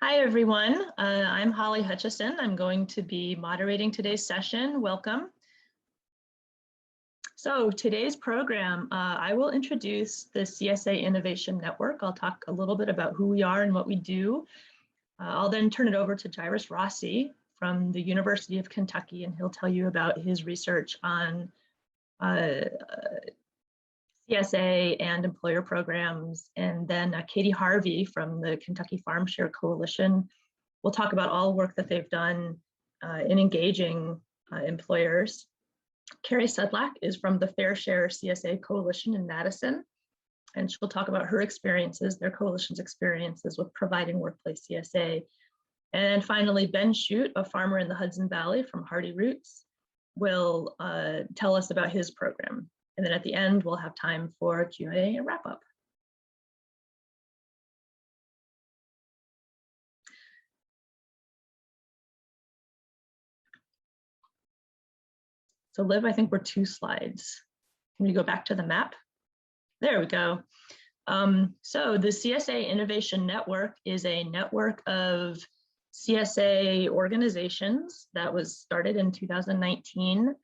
Hi, everyone. I'm Holly Hutchison. I'm going to be moderating today's session. Welcome. So today's program, I will introduce the CSA Innovation Network. I'll talk a little bit about who we are and what we do. I'll then turn it over to Jairus Rossi from the University of Kentucky, and he'll tell you about his research on CSA and employer programs. And then Katie Harvey from the Kentucky FairShare Coalition will talk about all the work that they've done in engaging employers. Carrie Sedlak is from the FairShare CSA Coalition in Madison, and she'll talk about her experiences, their coalition's experiences with providing workplace CSA. And finally, Ben Shute, a farmer in the Hudson Valley from Hearty Roots, will tell us about his program. And then at the end, we'll have time for Q&A and wrap up. So Liv, I think we're 2 slides. Can we go back to the map? There we go. So the CSA Innovation Network is a network of CSA organizations that was started in 2019.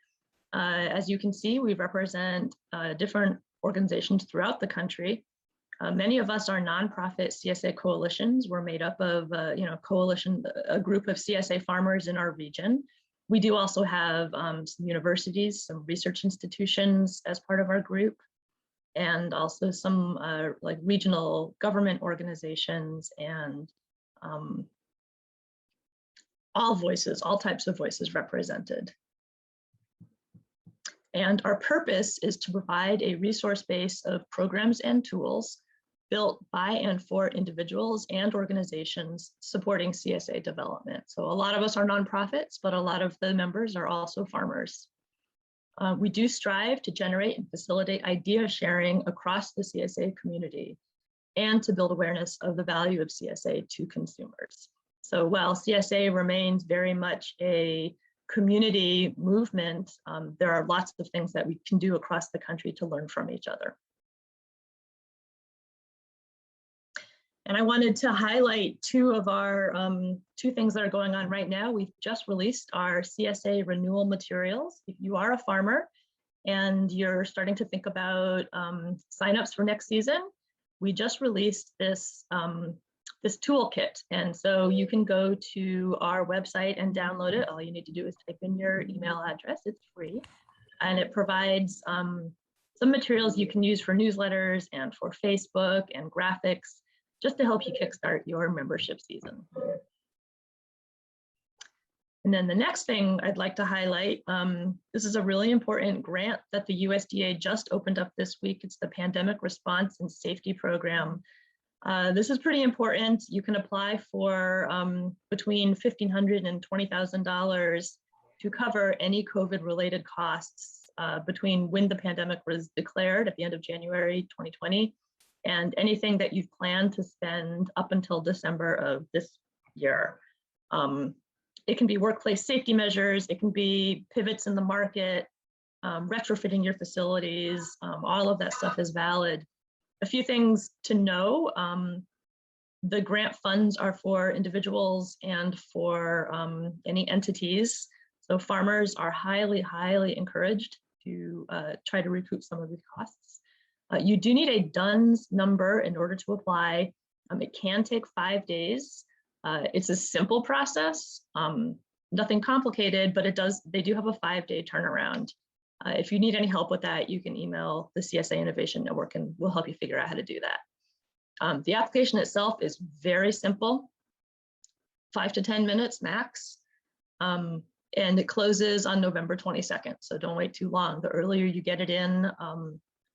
As you can see, we represent different organizations throughout the country. Many of us are nonprofit CSA coalitions. We're made up of a group of CSA farmers in our region. We do also have some universities, some research institutions as part of our group, and also some like regional government organizations and all voices, all types of voices represented. And our purpose is to provide a resource base of programs and tools built by and for individuals and organizations supporting CSA development. So a lot of us are nonprofits, but a lot of the members are also farmers. We do strive to generate and facilitate idea sharing across the CSA community and to build awareness of the value of CSA to consumers. So while CSA remains very much a community movement, there are lots of things that we can do across the country to learn from each other. And I wanted to highlight 2 of our 2 things that are going on right now. We've just released our CSA renewal materials. If you are a farmer and you're starting to think about signups for next season, we just released this this toolkit. And so you can go to our website and download it. All you need to do is type in your email address. It's free. And it provides some materials you can use for newsletters and for Facebook and graphics, just to help you kickstart your membership season. And then the next thing I'd like to highlight, this is a really important grant that the USDA just opened up this week. It's the Pandemic Response and Safety Program. This is pretty important. You can apply for between $1,500 and $20,000 to cover any COVID-related costs between when the pandemic was declared at the end of January 2020 and anything that you've planned to spend up until December of this year. It can be workplace safety measures, it can be pivots in the market, retrofitting your facilities, all of that stuff is valid. A few things to know, the grant funds are for individuals and for any entities. So farmers are highly, highly encouraged to try to recoup some of these costs. You do need a DUNS number in order to apply. It can take 5 days. It's a simple process, nothing complicated, but they do have a 5-day turnaround. If you need any help with that, you can email the CSA Innovation Network and we'll help you figure out how to do that. The application itself is very simple, 5 to 10 minutes max, and it closes on November 22nd, so don't wait too long. The earlier you get it in,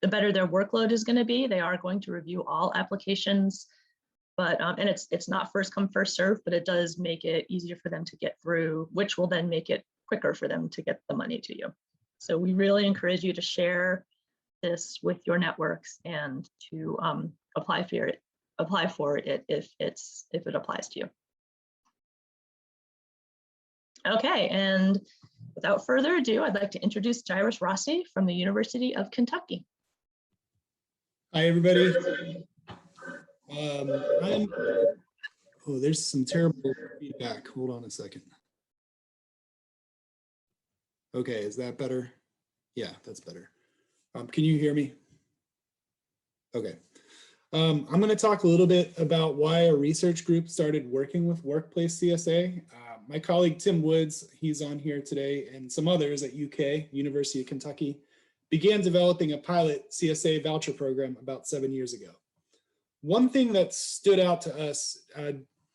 the better their workload is going to be. They are going to review all applications, but and it's not first come, first serve, but it does make it easier for them to get through, which will then make it quicker for them to get the money to you. So we really encourage you to share this with your networks and to apply for it if it applies to you. Okay, and without further ado, I'd like to introduce Jairus Rossi from the University of Kentucky. Hi, everybody. Oh, there's some terrible feedback. Hold on a second. Okay, is that better? Yeah, that's better. Can you hear me? Okay. I'm going to talk a little bit about why a research group started working with Workplace CSA. My colleague Tim Woods, he's on here today, and some others at UK, University of Kentucky, began developing a pilot CSA voucher program about 7 years ago. One thing that stood out to us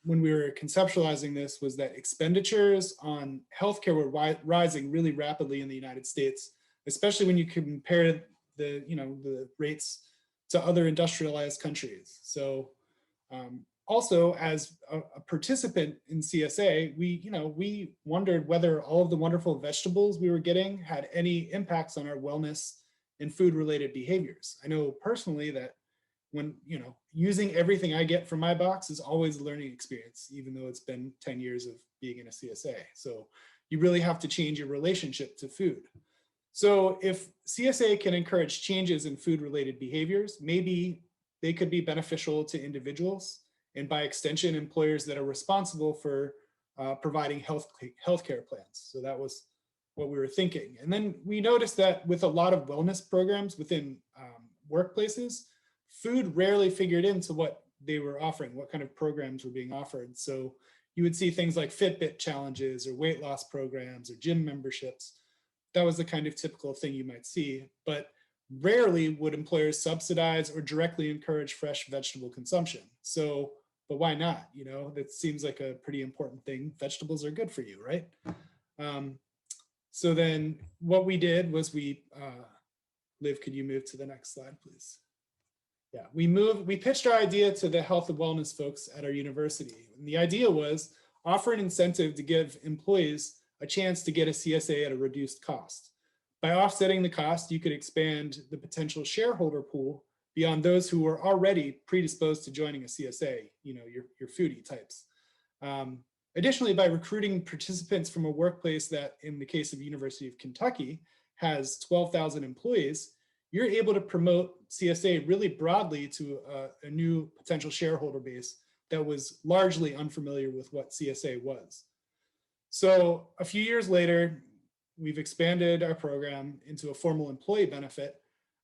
when we were conceptualizing this was that expenditures on healthcare were rising really rapidly in the United States, especially when you compare the rates to other industrialized countries. So also as a participant in CSA, we wondered whether all of the wonderful vegetables we were getting had any impacts on our wellness and food related behaviors. I know personally that when, using everything I get from my box is always a learning experience, even though it's been 10 years of being in a CSA. So you really have to change your relationship to food. So if CSA can encourage changes in food-related behaviors, maybe they could be beneficial to individuals and by extension, employers that are responsible for providing healthcare plans. So that was what we were thinking. And then we noticed that with a lot of wellness programs within workplaces, food rarely figured into what they were offering, what kind of programs were being offered. So you would see things like Fitbit challenges or weight loss programs or gym memberships. That was the kind of typical thing you might see, but rarely would employers subsidize or directly encourage fresh vegetable consumption. So, but why not? That seems like a pretty important thing. Vegetables are good for you, right? So then what we did was Liv, could you move to the next slide, please? Yeah, we pitched our idea to the health and wellness folks at our university. And the idea was offer an incentive to give employees a chance to get a CSA at a reduced cost. By offsetting the cost, you could expand the potential shareholder pool beyond those who were already predisposed to joining a CSA, your foodie types. Additionally, by recruiting participants from a workplace that, in the case of University of Kentucky, has 12,000 employees, you're able to promote CSA really broadly to a new potential shareholder base that was largely unfamiliar with what CSA was. So a few years later, we've expanded our program into a formal employee benefit.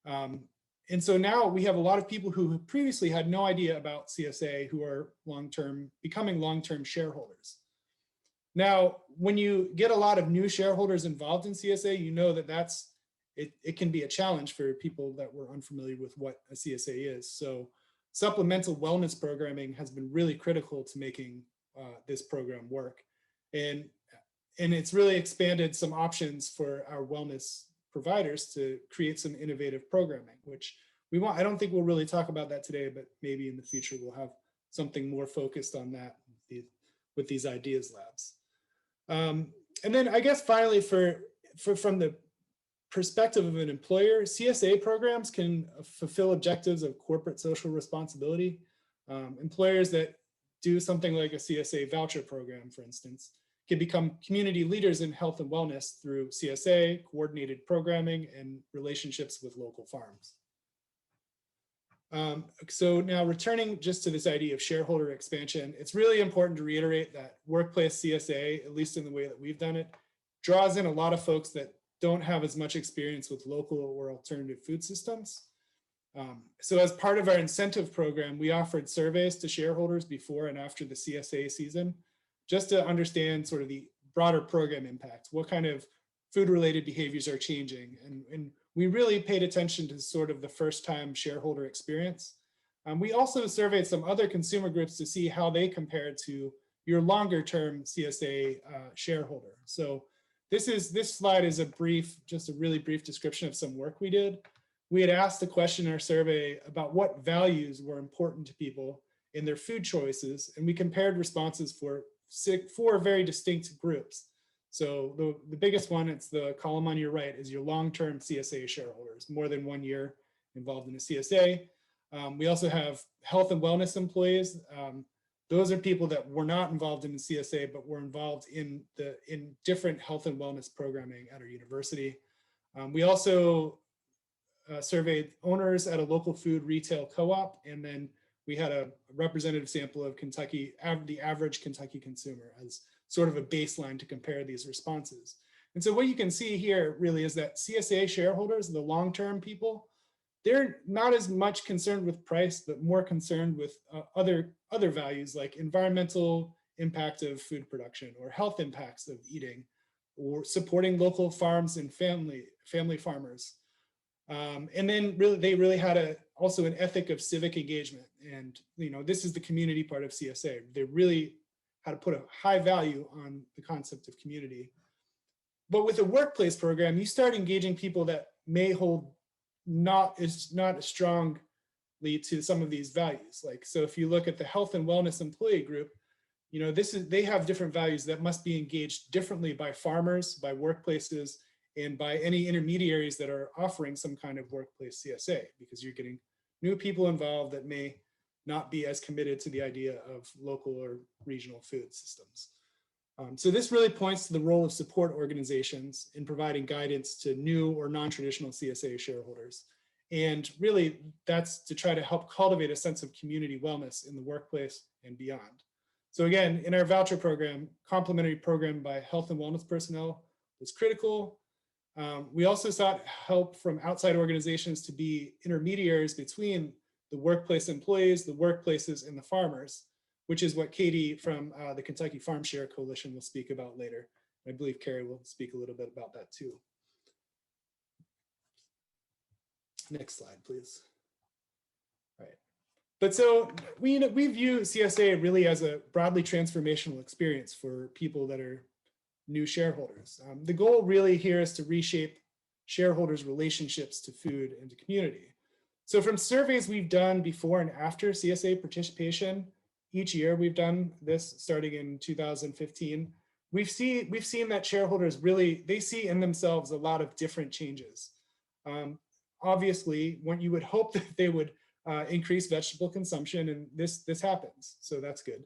And so now we have a lot of people who previously had no idea about CSA who are becoming long-term shareholders. Now, when you get a lot of new shareholders involved in CSA, you know that it can be a challenge for people that were unfamiliar with what a CSA is. So supplemental wellness programming has been really critical to making this program work. And it's really expanded some options for our wellness providers to create some innovative programming, which I don't think we'll really talk about that today, but maybe in the future we'll have something more focused on that with these ideas labs. And then I guess finally from the perspective of an employer, CSA programs can fulfill objectives of corporate social responsibility. Employers that do something like a CSA voucher program, for instance, can become community leaders in health and wellness through CSA, coordinated programming, and relationships with local farms. So now returning just to this idea of shareholder expansion, it's really important to reiterate that workplace CSA, at least in the way that we've done it, draws in a lot of folks that don't have as much experience with local or alternative food systems. So as part of our incentive program, we offered surveys to shareholders before and after the CSA season, just to understand sort of the broader program impact, what kind of food-related behaviors are changing. And we really paid attention to sort of the first-time shareholder experience. We also surveyed some other consumer groups to see how they compared to your longer-term CSA shareholder. So this slide is just a really brief description of some work we did. We had asked a question in our survey about what values were important to people in their food choices, and we compared responses for four very distinct groups. So the biggest one, it's the column on your right, is your long-term CSA shareholders, more than 1 year involved in a CSA. We also have health and wellness employees. Those are people that were not involved in the CSA, but were involved in different health and wellness programming at our university. We also surveyed owners at a local food retail co-op, and then we had a representative sample of Kentucky, the average Kentucky consumer as sort of a baseline to compare these responses. And so what you can see here really is that CSA shareholders, the long-term people, they're not as much concerned with price, but more concerned with other values like environmental impact of food production or health impacts of eating, or supporting local farms and family farmers. And then they really had also an ethic of civic engagement. And this is the community part of CSA. They really had to put a high value on the concept of community. But with a workplace program, you start engaging people that may hold not as strongly to some of these values. Like, so if you look at the health and wellness employee group, they have different values that must be engaged differently by farmers, by workplaces, and by any intermediaries that are offering some kind of workplace CSA, because you're getting new people involved that may not be as committed to the idea of local or regional food systems. So this really points to the role of support organizations in providing guidance to new or non-traditional CSA shareholders. And really that's to try to help cultivate a sense of community wellness in the workplace and beyond. So again, in our voucher program, complimentary program by health and wellness personnel was critical. We also sought help from outside organizations to be intermediaries between the workplace employees, the workplaces, and the farmers, which is what Katie from the Kentucky FairShare Coalition will speak about later. I believe Carrie will speak a little bit about that too. Next slide, please. All right. But so we view CSA really as a broadly transformational experience for people that are new shareholders. The goal really here is to reshape shareholders' relationships to food and to community. So from surveys we've done before and after CSA participation, each year we've done this starting in 2015, we've seen that shareholders really, they see in themselves a lot of different changes. Obviously, when you would hope that they would increase vegetable consumption, and this happens, so that's good.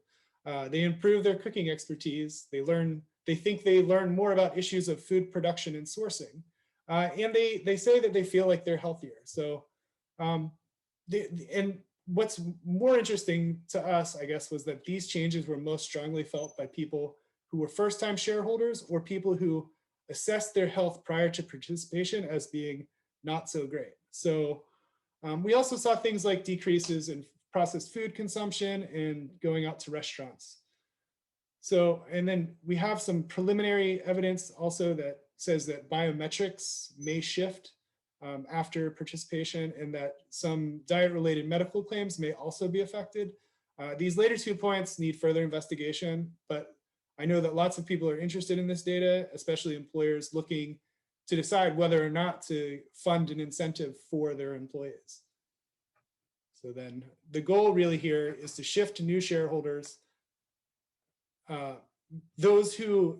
They improve their cooking expertise. They think they learn more about issues of food production and sourcing, and they say that they feel like they're healthier. So, and what's more interesting to us, I guess, was that these changes were most strongly felt by people who were first-time shareholders or people who assessed their health prior to participation as being not so great. So we also saw things like decreases in processed food consumption and going out to restaurants. So, and then we have some preliminary evidence also that says that biometrics may shift after participation, and that some diet-related medical claims may also be affected. These later 2 points need further investigation, but I know that lots of people are interested in this data, especially employers looking to decide whether or not to fund an incentive for their employees. So then the goal really here is to shift to new shareholders, those who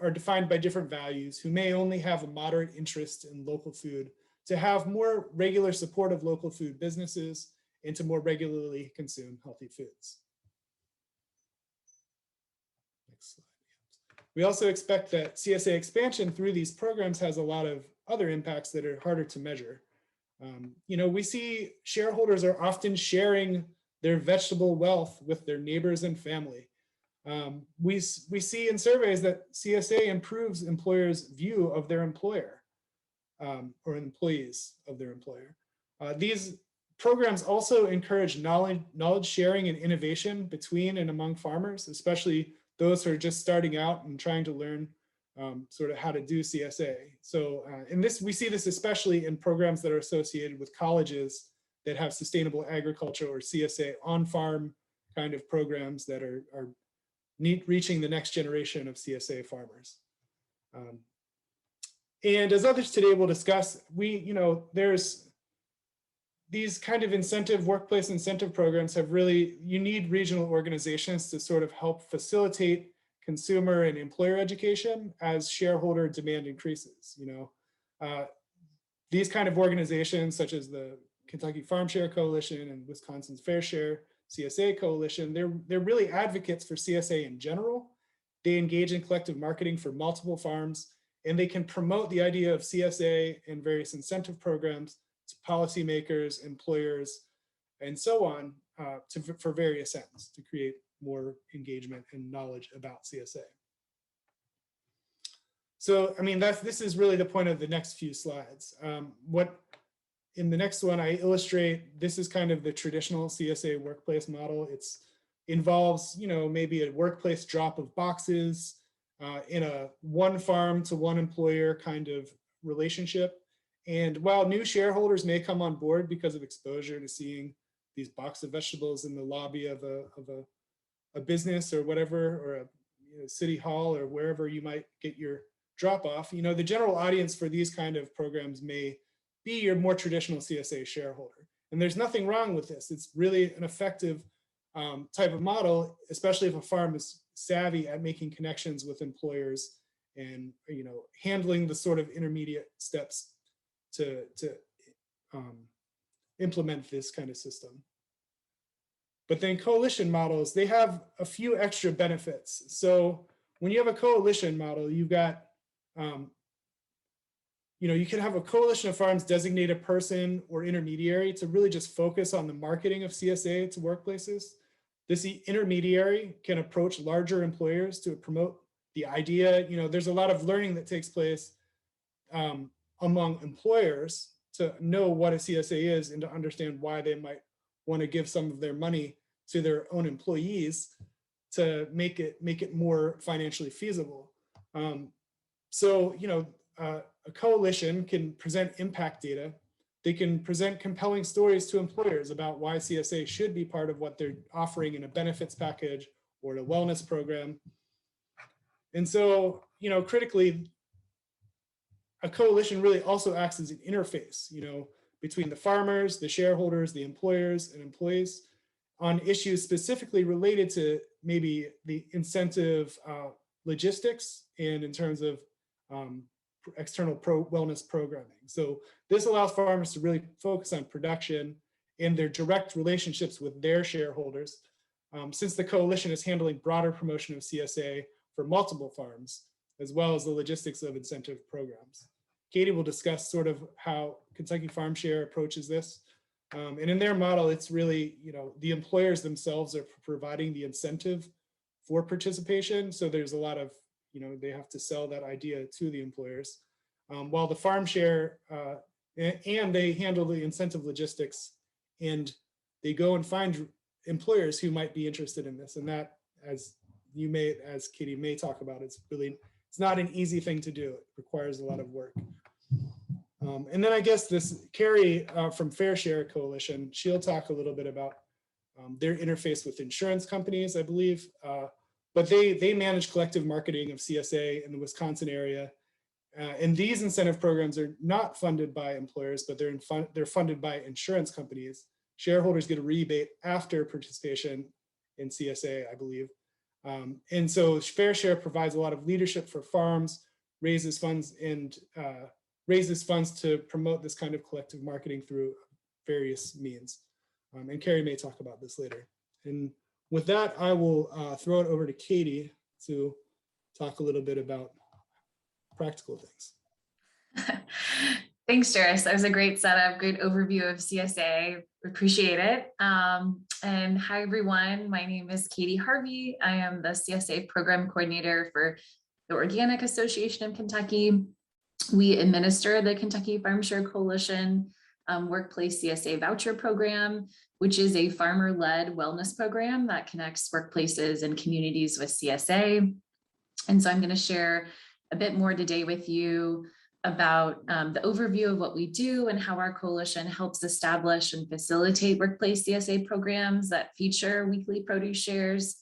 are defined by different values, who may only have a moderate interest in local food, to have more regular support of local food businesses and to more regularly consume healthy foods. Next slide. We also expect that CSA expansion through these programs has a lot of other impacts that are harder to measure. We see shareholders are often sharing their vegetable wealth with their neighbors and family. We see in surveys that CSA improves employers' view of their employer or employees of their employer. These programs also encourage knowledge sharing and innovation between and among farmers, especially those who are just starting out and trying to learn sort of how to do CSA. So we see this especially in programs that are associated with colleges that have sustainable agriculture or CSA on-farm kind of programs that are reaching the next generation of CSA farmers. And as others today will discuss, there's these kind of workplace incentive programs you need regional organizations to sort of help facilitate consumer and employer education as shareholder demand increases. These kind of organizations such as the Kentucky FairShare Coalition and Wisconsin's FairShare CSA Coalition, they're really advocates for CSA in general. They engage in collective marketing for multiple farms, and they can promote the idea of CSA and various incentive programs to policymakers, employers, and so on for various ends to create more engagement and knowledge about CSA. So, I mean, this is really the point of the next few slides. In the next one, I illustrate, this is kind of the traditional CSA workplace model. Involves, maybe a workplace drop of boxes in a one farm to one employer kind of relationship. And while new shareholders may come on board because of exposure to seeing these box of vegetables in the lobby of a business or whatever, or a city hall or wherever you might get your drop off, the general audience for these kind of programs may be your more traditional CSA shareholder. And there's nothing wrong with this. It's really an effective type of model, especially if a farm is savvy at making connections with employers and handling the sort of intermediate steps to implement this kind of system. But then coalition models, they have a few extra benefits. So when you have a coalition model, you've got you can have a coalition of farms designate a person or intermediary to really just focus on the marketing of CSA to workplaces. This intermediary can approach larger employers to promote the idea. There's a lot of learning that takes place among employers to know what a CSA is and to understand why they might want to give some of their money to their own employees to make it more financially feasible. A coalition can present impact data. They can present compelling stories to employers about why CSA should be part of what they're offering in a benefits package or a wellness program. And so, critically, a coalition really also acts as an interface, between the farmers, the shareholders, the employers, and employees on issues specifically related to maybe the incentive logistics and in terms of external wellness programming. So this allows farmers to really focus on production and their direct relationships with their shareholders, since the coalition is handling broader promotion of CSA for multiple farms, as well as the logistics of incentive programs. Katie will discuss sort of how Kentucky Farm Share approaches this. And in their model, it's really, the employers themselves are providing the incentive for participation. So there's a lot of, they have to sell that idea to the employers. While the farm share, and they handle the incentive logistics, and they go and find employers who might be interested in this. And that, as Katie may talk about, it's not an easy thing to do. It requires a lot of work. And then I guess this Carrie from FairShare Coalition, she'll talk a little bit about their interface with insurance companies, I believe. But they manage collective marketing of CSA in the Wisconsin area. And these incentive programs are not funded by employers, but they're funded by insurance companies. Shareholders get a rebate after participation in CSA, I believe. And so FairShare provides a lot of leadership for farms, raises funds to promote this kind of collective marketing through various means. And Carrie may talk about this later. And with that, I will throw it over to Katie to talk a little bit about practical things. Thanks, Jairus. That was a great setup, great overview of CSA. Appreciate it. And hi, everyone. My name is Katie Harvey. I am the CSA program coordinator for the Organic Association of Kentucky. We administer the Kentucky Farm Share Coalition Workplace CSA Voucher Program, which is a farmer-led wellness program that connects workplaces and communities with CSA. And so I'm going to share a bit more today with you about the overview of what we do and how our coalition helps establish and facilitate workplace CSA programs that feature weekly produce shares.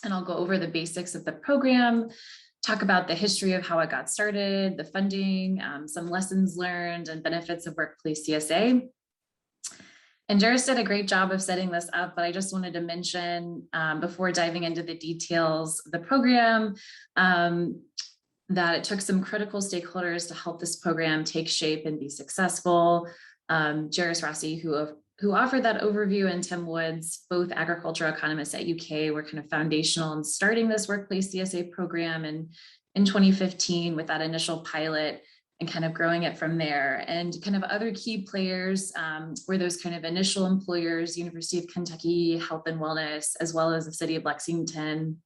And I'll go over the basics of the program, talk about the history of how it got started, the funding, some lessons learned, and benefits of workplace CSA. And Jairus did a great job of setting this up, but I just wanted to mention before diving into the details of the program, that it took some critical stakeholders to help this program take shape and be successful. Jairus, Rossi, who offered that overview, and Tim Woods, both agricultural economists at UK, were kind of foundational in starting this workplace CSA program in 2015 with that initial pilot and kind of growing it from there. And kind of other key players were those kind of initial employers, University of Kentucky Health and Wellness, as well as the City of Lexington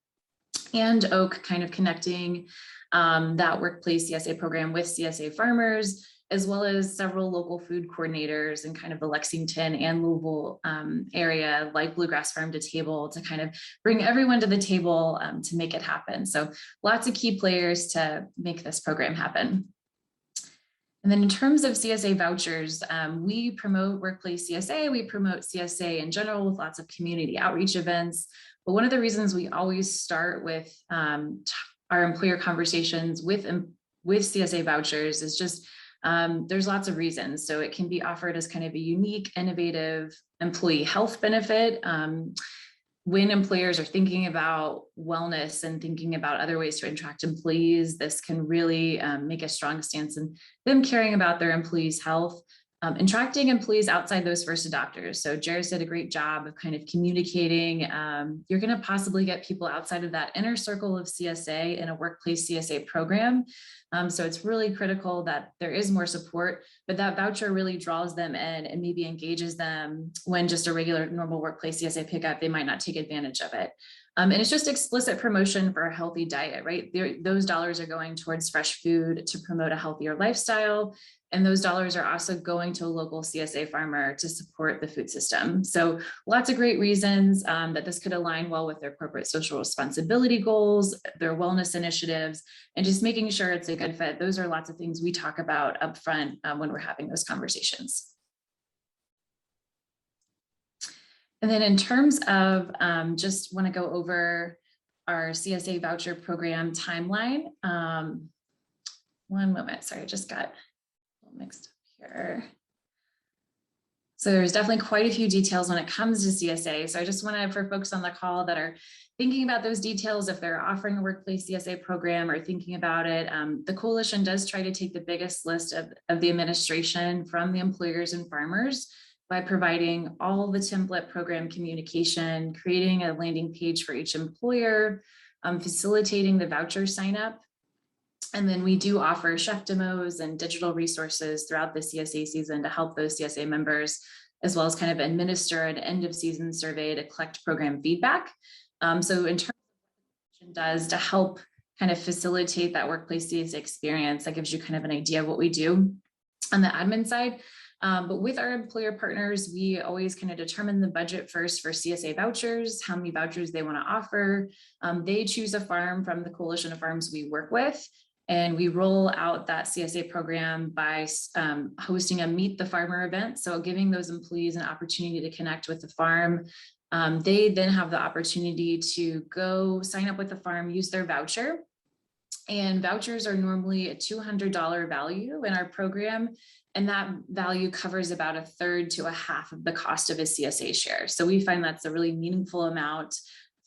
and Oak, kind of connecting that workplace CSA program with CSA farmers, as well as several local food coordinators in kind of the Lexington and Louisville area, like Bluegrass Farm to Table, to kind of bring everyone to the table to make it happen. So lots of key players to make this program happen. And then in terms of CSA vouchers, we promote workplace CSA, we promote CSA in general with lots of community outreach events. But one of the reasons we always start with our employer conversations with CSA vouchers is just there's lots of reasons. So it can be offered as kind of a unique, innovative employee health benefit. When employers are thinking about wellness and thinking about other ways to attract employees, this can really make a strong stance in them caring about their employees' health. Attracting employees outside those first adopters. So Jairus did a great job of kind of communicating. You're going to possibly get people outside of that inner circle of CSA in a workplace CSA program. So it's really critical that there is more support, but that voucher really draws them in and maybe engages them when just a regular normal workplace CSA pickup, they might not take advantage of it. And it's just explicit promotion for a healthy diet, right? Those dollars are going towards fresh food to promote a healthier lifestyle. And those dollars are also going to a local CSA farmer to support the food system. So lots of great reasons that this could align well with their corporate social responsibility goals, their wellness initiatives, and just making sure it's a good fit. Those are lots of things we talk about up front when we're having those conversations. And then in terms of just want to go over our CSA voucher program timeline. One moment, sorry, I just got mixed up here. So there's definitely quite a few details when it comes to CSA. So I just want to, for folks on the call that are thinking about those details, if they're offering a workplace CSA program or thinking about it, the coalition does try to take the biggest list of the administration from the employers and farmers by providing all the template program communication, creating a landing page for each employer, facilitating the voucher sign up. And then we do offer chef demos and digital resources throughout the CSA season to help those CSA members, as well as kind of administer an end of season survey to collect program feedback. So in terms of what the does to help kind of facilitate that workplace CSA experience, that gives you kind of an idea of what we do on the admin side. But with our employer partners, we always kind of determine the budget first for CSA vouchers, how many vouchers they want to offer. They choose a farm from the coalition of farms we work with. And we roll out that CSA program by hosting a Meet the Farmer event. So giving those employees an opportunity to connect with the farm. They then have the opportunity to go sign up with the farm, use their voucher. And vouchers are normally a $200 value in our program. And that value covers about a third to a half of the cost of a CSA share. So we find that's a really meaningful amount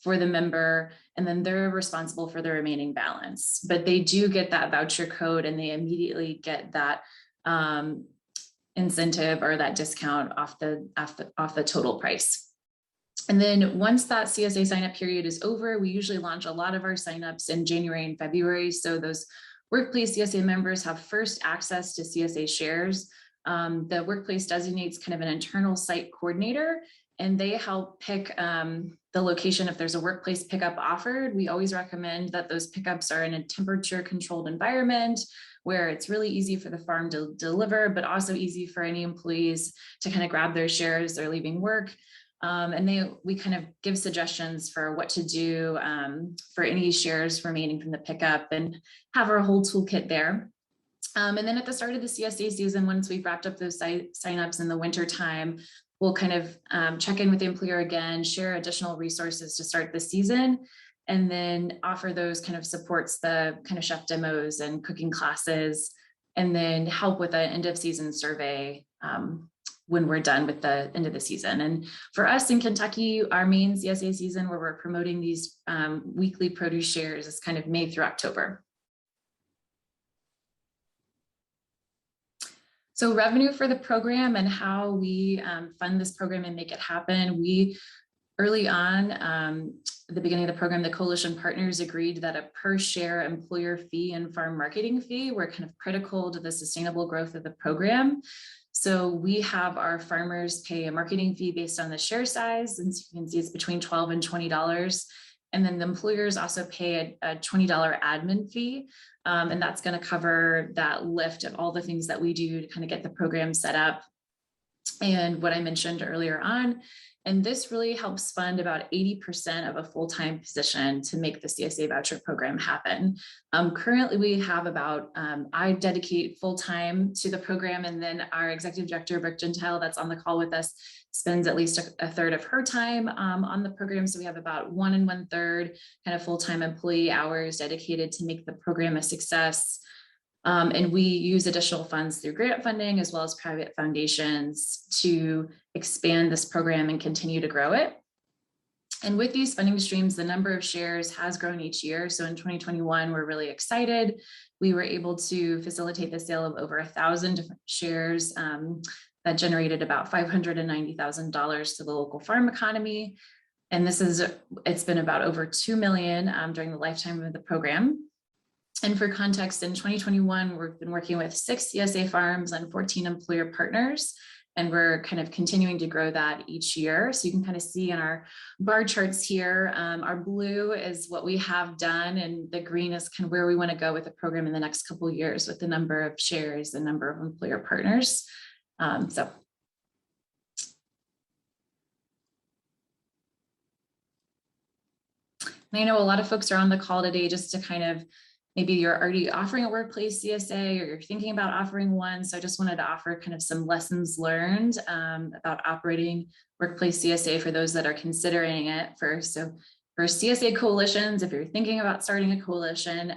for the member, and then they're responsible for the remaining balance. But they do get that voucher code and they immediately get that incentive or that discount off the total price. And then once that CSA sign up period is over, we usually launch a lot of our signups in January and February. So those workplace CSA members have first access to CSA shares. The workplace designates kind of an internal site coordinator, and they help pick the location if there's a workplace pickup offered. We always recommend that those pickups are in a temperature controlled environment where it's really easy for the farm to deliver, but also easy for any employees to kind of grab their shares they're leaving work. And we kind of give suggestions for what to do for any shares remaining from the pickup and have our whole toolkit there. And then at the start of the CSA season, once we've wrapped up those signups in the winter time, we'll kind of check in with the employer again, share additional resources to start the season, and then offer those kind of supports, the kind of chef demos and cooking classes, and then help with an end of season survey when we're done with the end of the season. And for us in Kentucky, our main CSA season where we're promoting these weekly produce shares is kind of May through October. So revenue for the program and how we fund this program and make it happen. We Early on, at the beginning of the program, the coalition partners agreed that a per share employer fee and farm marketing fee were kind of critical to the sustainable growth of the program. So we have our farmers pay a marketing fee based on the share size, and so you can see it's between $12 and $20. And then the employers also pay a $20 admin fee, and that's going to cover that lift of all the things that we do to kind of get the program set up. And what I mentioned earlier on, and this really helps fund about 80% of a full-time position to make the CSA voucher program happen. Currently, we have about, I dedicate full-time to the program, and then our executive director, Brooke Gentile, that's on the call with us, spends at least a third of her time on the program. So we have about 1 1/3 kind of full-time employee hours dedicated to make the program a success. And we use additional funds through grant funding as well as private foundations to expand this program and continue to grow it. And with these funding streams, the number of shares has grown each year. So in 2021, we're really excited. We were able to facilitate the sale of over 1,000 different shares that generated about $590,000 to the local farm economy. And it's been about over 2 million during the lifetime of the program. And for context, in 2021, we've been working with 6 CSA farms and 14 employer partners, and we're kind of continuing to grow that each year. So you can kind of see in our bar charts here, our blue is what we have done, and the green is kind of where we want to go with the program in the next couple of years with the number of shares and number of employer partners. And I know a lot of folks are on the call today just to kind of, maybe you're already offering a workplace CSA or you're thinking about offering one. So I just wanted to offer kind of some lessons learned about operating workplace CSA for those that are considering it first. So for CSA coalitions, if you're thinking about starting a coalition,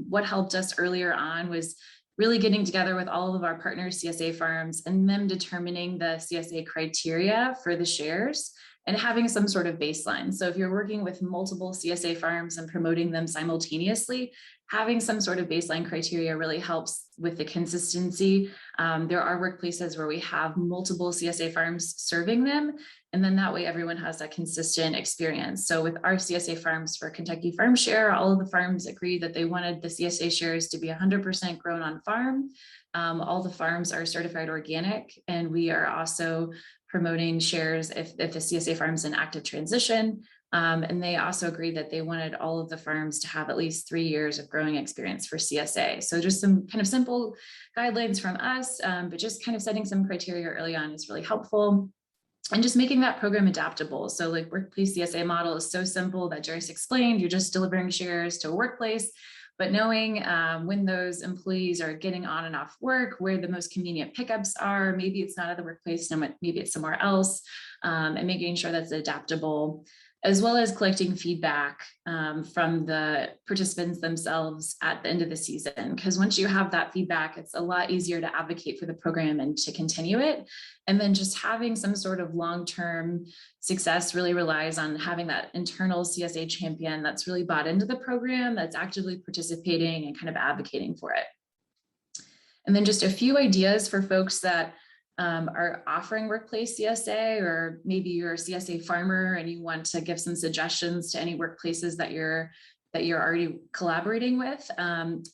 what helped us earlier on was really getting together with all of our partner CSA farms and them determining the CSA criteria for the shares and having some sort of baseline. So if you're working with multiple CSA farms and promoting them simultaneously, having some sort of baseline criteria really helps with the consistency. There are workplaces where we have multiple CSA farms serving them, and then that way everyone has that consistent experience. So with our CSA farms for Kentucky Farm Share, all of the farms agreed that they wanted the CSA shares to be 100% grown on farm. All the farms are certified organic, and we are also promoting shares if the CSA farm's in active transition. And they also agreed that they wanted all of the farms to have at least 3 years of growing experience for CSA. So just some kind of simple guidelines from us, but just kind of setting some criteria early on is really helpful. And just making that program adaptable. So like workplace CSA model is so simple that Jairus explained, you're just delivering shares to a workplace, but knowing when those employees are getting on and off work, where the most convenient pickups are, maybe it's not at the workplace, maybe it's somewhere else, and making sure that's adaptable, as well as collecting feedback from the participants themselves at the end of the season. Because once you have that feedback, it's a lot easier to advocate for the program and to continue it. And then just having some sort of long-term success really relies on having that internal CSA champion that's really bought into the program, that's actively participating and kind of advocating for it. And then just a few ideas for folks that are offering workplace CSA, or maybe you're a CSA farmer and you want to give some suggestions to any workplaces that you're already collaborating with.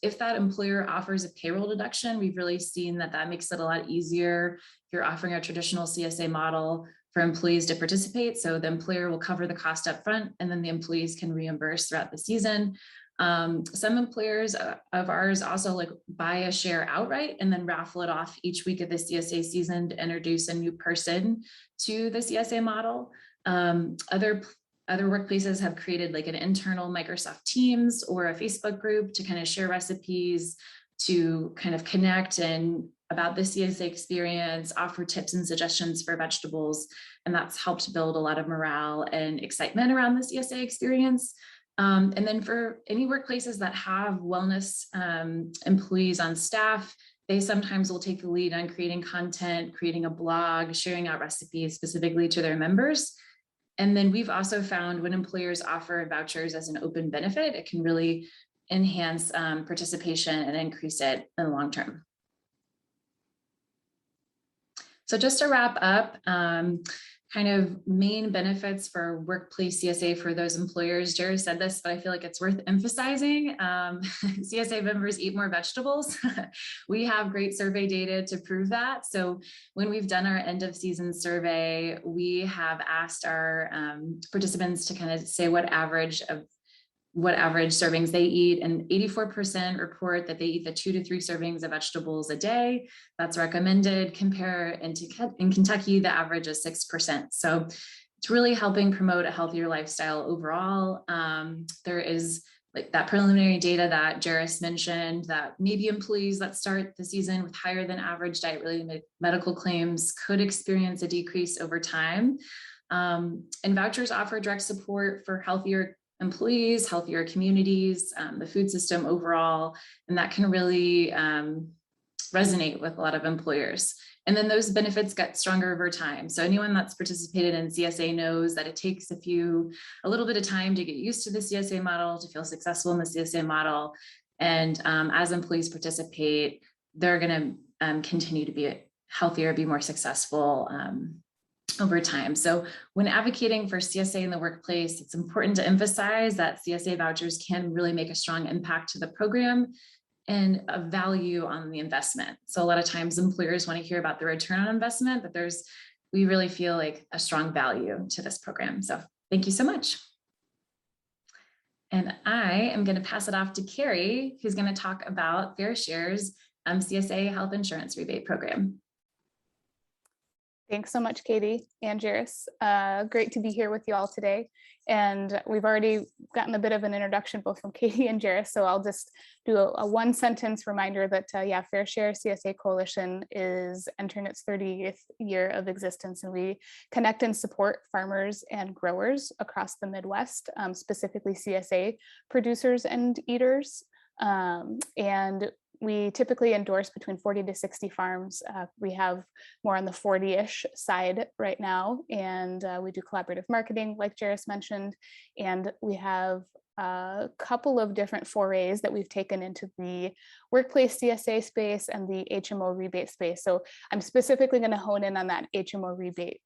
If that employer offers a payroll deduction, we've really seen that makes it a lot easier. If you're offering a traditional CSA model for employees to participate, so the employer will cover the cost up front and then the employees can reimburse throughout the season. Some employers of ours also like buy a share outright and then raffle it off each week of the CSA season to introduce a new person to the CSA model. Other workplaces have created like an internal Microsoft Teams or a Facebook group to kind of share recipes, to kind of connect and about the CSA experience, offer tips and suggestions for vegetables. And that's helped build a lot of morale and excitement around the CSA experience. And then for any workplaces that have wellness employees on staff, they sometimes will take the lead on creating content, creating a blog, sharing out recipes specifically to their members. And then we've also found when employers offer vouchers as an open benefit, it can really enhance participation and increase it in the long term. So just to wrap up, kind kind of main benefits for workplace CSA for those employers. Jairus said this, but I feel like it's worth emphasizing. CSA members eat more vegetables. We have great survey data to prove that. So when we've done our end of season survey, we have asked our participants to kind of say what average servings they eat, and 84% report that they eat the 2 to 3 servings of vegetables a day. That's recommended. In Kentucky, the average is 6%. So it's really helping promote a healthier lifestyle overall. There is like that preliminary data that Jairus mentioned, that maybe employees that start the season with higher than average diet-related medical claims could experience a decrease over time. And vouchers offer direct support for healthier employees, healthier communities, the food system overall, and that can really resonate with a lot of employers. And then those benefits get stronger over time. So anyone that's participated in CSA knows that it takes a little bit of time to get used to the CSA model, to feel successful in the CSA model. And as employees participate, they're going to continue to be healthier, be more successful over time. So when advocating for CSA in the workplace, it's important to emphasize that CSA vouchers can really make a strong impact to the program and a value on the investment. So a lot of times employers want to hear about the return on investment, but we really feel like a strong value to this program. So thank you so much. And I am going to pass it off to Carrie, who's going to talk about FairShare's CSA health insurance rebate program. Thanks so much, Katie and Jairus. Great to be here with you all today. And we've already gotten a bit of an introduction both from Katie and Jairus, so I'll just do a one sentence reminder that FairShare CSA Coalition is entering its 30th year of existence, and we connect and support farmers and growers across the Midwest, specifically CSA producers and eaters. And we typically endorse between 40 to 60 farms. We have more on the 40-ish side right now, and we do collaborative marketing, like Jairus mentioned, and we have a couple of different forays that we've taken into the workplace CSA space and the HMO rebate space. So I'm specifically going to hone in on that HMO rebate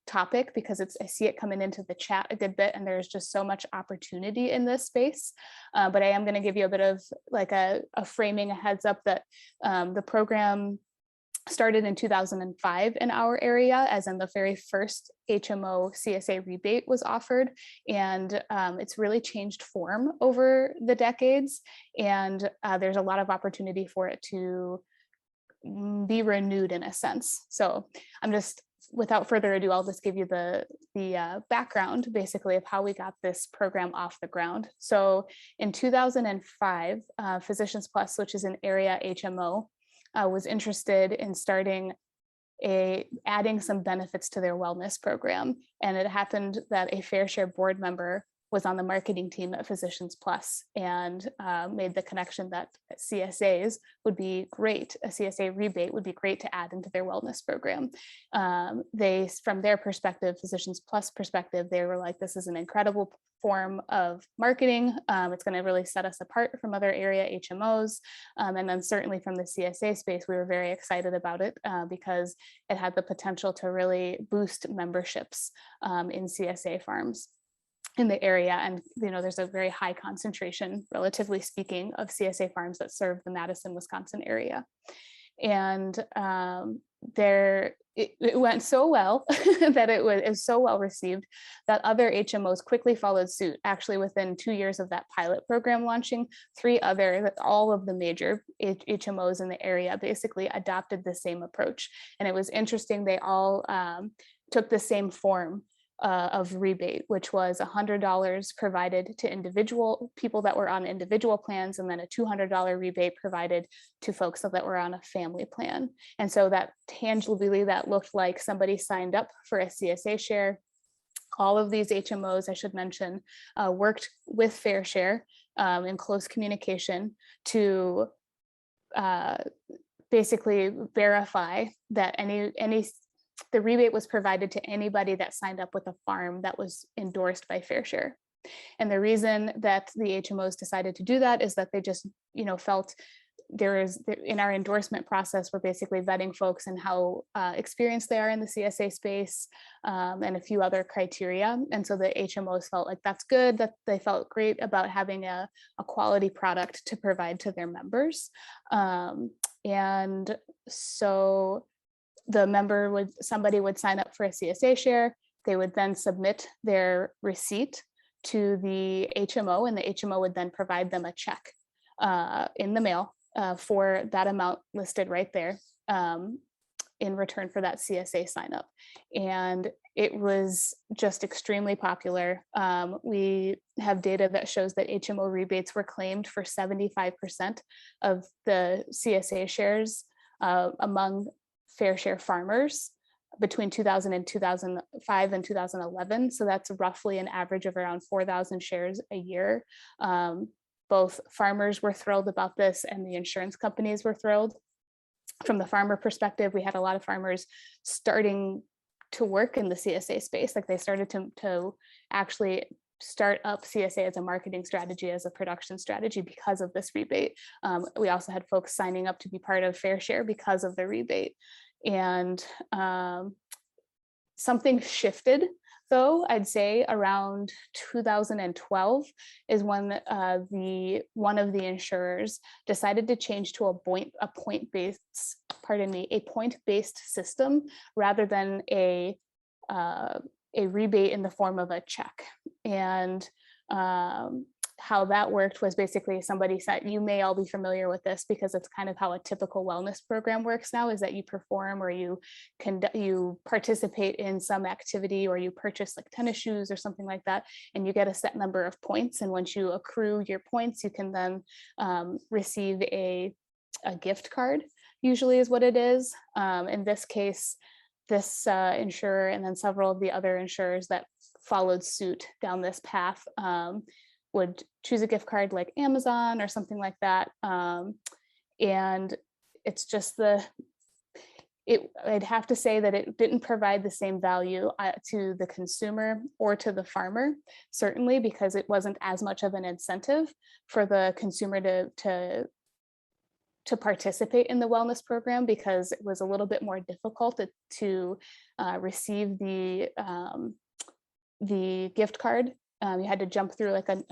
topic because I see it coming into the chat a good bit, and there's just so much opportunity in this space. But I am going to give you a bit of like a framing, a heads up that the program started in 2005 in our area, as in the very first HMO CSA rebate was offered, and it's really changed form over the decades, and there's a lot of opportunity for it to be renewed in a sense. So I'm just, without further ado, I'll just give you the background basically of how we got this program off the ground. So in 2005, Physicians Plus, which is an area HMO, was interested in starting adding some benefits to their wellness program. And it happened that a FairShare board member was on the marketing team at Physicians Plus and made the connection that CSAs would be great, a CSA rebate would be great to add into their wellness program. They, from their perspective, Physicians Plus perspective, they were like, this is an incredible form of marketing. It's going to really set us apart from other area HMOs. And then certainly from the CSA space, we were very excited about it because it had the potential to really boost memberships in CSA farms in the area. And there's a very high concentration, relatively speaking, of CSA farms that serve the Madison, Wisconsin area. And it went so well that it was so well received that other HMOs quickly followed suit. Actually, within 2 years of that pilot program launching, all of the major HMOs in the area basically adopted the same approach. And it was interesting, they all took the same form of rebate, which was $100 provided to individual people that were on individual plans, and then a $200 rebate provided to folks that were on a family plan. And so that tangibly, that looked like somebody signed up for a CSA share. All of these HMOs, I should mention, worked with FairShare in close communication to basically verify that the rebate was provided to anybody that signed up with a farm that was endorsed by FairShare. And the reason that the HMOs decided to do that is that they just, felt in our endorsement process, we're basically vetting folks and how experienced they are in the CSA space, and a few other criteria. And so the HMOs felt like that's good, that they felt great about having a quality product to provide to their members. And so somebody would sign up for a CSA share. They would then submit their receipt to the HMO, and the HMO would then provide them a check in the mail for that amount listed right there, in return for that CSA sign up. And it was just extremely popular. We have data that shows that HMO rebates were claimed for 75% of the CSA shares among FairShare farmers between 2000 and 2005 and 2011. So that's roughly an average of around 4,000 shares a year. Both farmers were thrilled about this and the insurance companies were thrilled. From the farmer perspective, we had a lot of farmers starting to work in the CSA space. Like they started to actually start up CSA as a marketing strategy, as a production strategy because of this rebate. We also had folks signing up to be part of FairShare because of the rebate. And something shifted, though, I'd say around 2012 is when one of the insurers decided to change to a point-based system rather than a rebate in the form of a check. And how that worked was basically somebody said, you may all be familiar with this because it's kind of how a typical wellness program works now, is that you perform or you participate in some activity, or you purchase like tennis shoes or something like that, and you get a set number of points. And once you accrue your points, you can then receive a gift card, usually is what it is. In this case, this insurer and then several of the other insurers that followed suit down this path would choose a gift card like Amazon or something like that. And it's just I'd have to say that it didn't provide the same value to the consumer or to the farmer, certainly because it wasn't as much of an incentive for the consumer to participate in the wellness program, because it was a little bit more difficult to receive the gift card. You had to jump through like an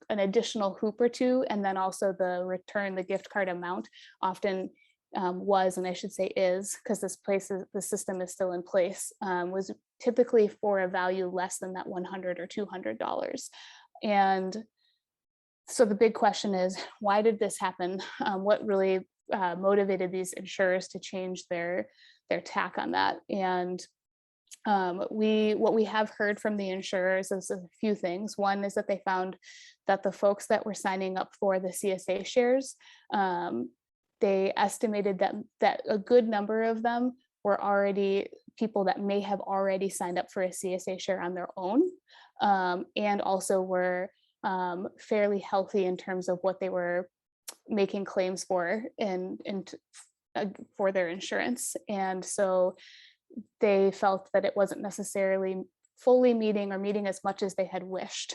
additional hoop or two, and then also the gift card amount often was, and I should say is, because the system is still in place, was typically for a value less than that $100 or $200. And so the big question is, why did this happen? What really motivated these insurers to change their tack on that? And what we have heard from the insurers is a few things. One is that they found that the folks that were signing up for the CSA shares, they estimated that a good number of them were already people that may have already signed up for a CSA share on their own, and also were fairly healthy in terms of what they were making claims for for their insurance. And so they felt that it wasn't necessarily fully meeting as much as they had wished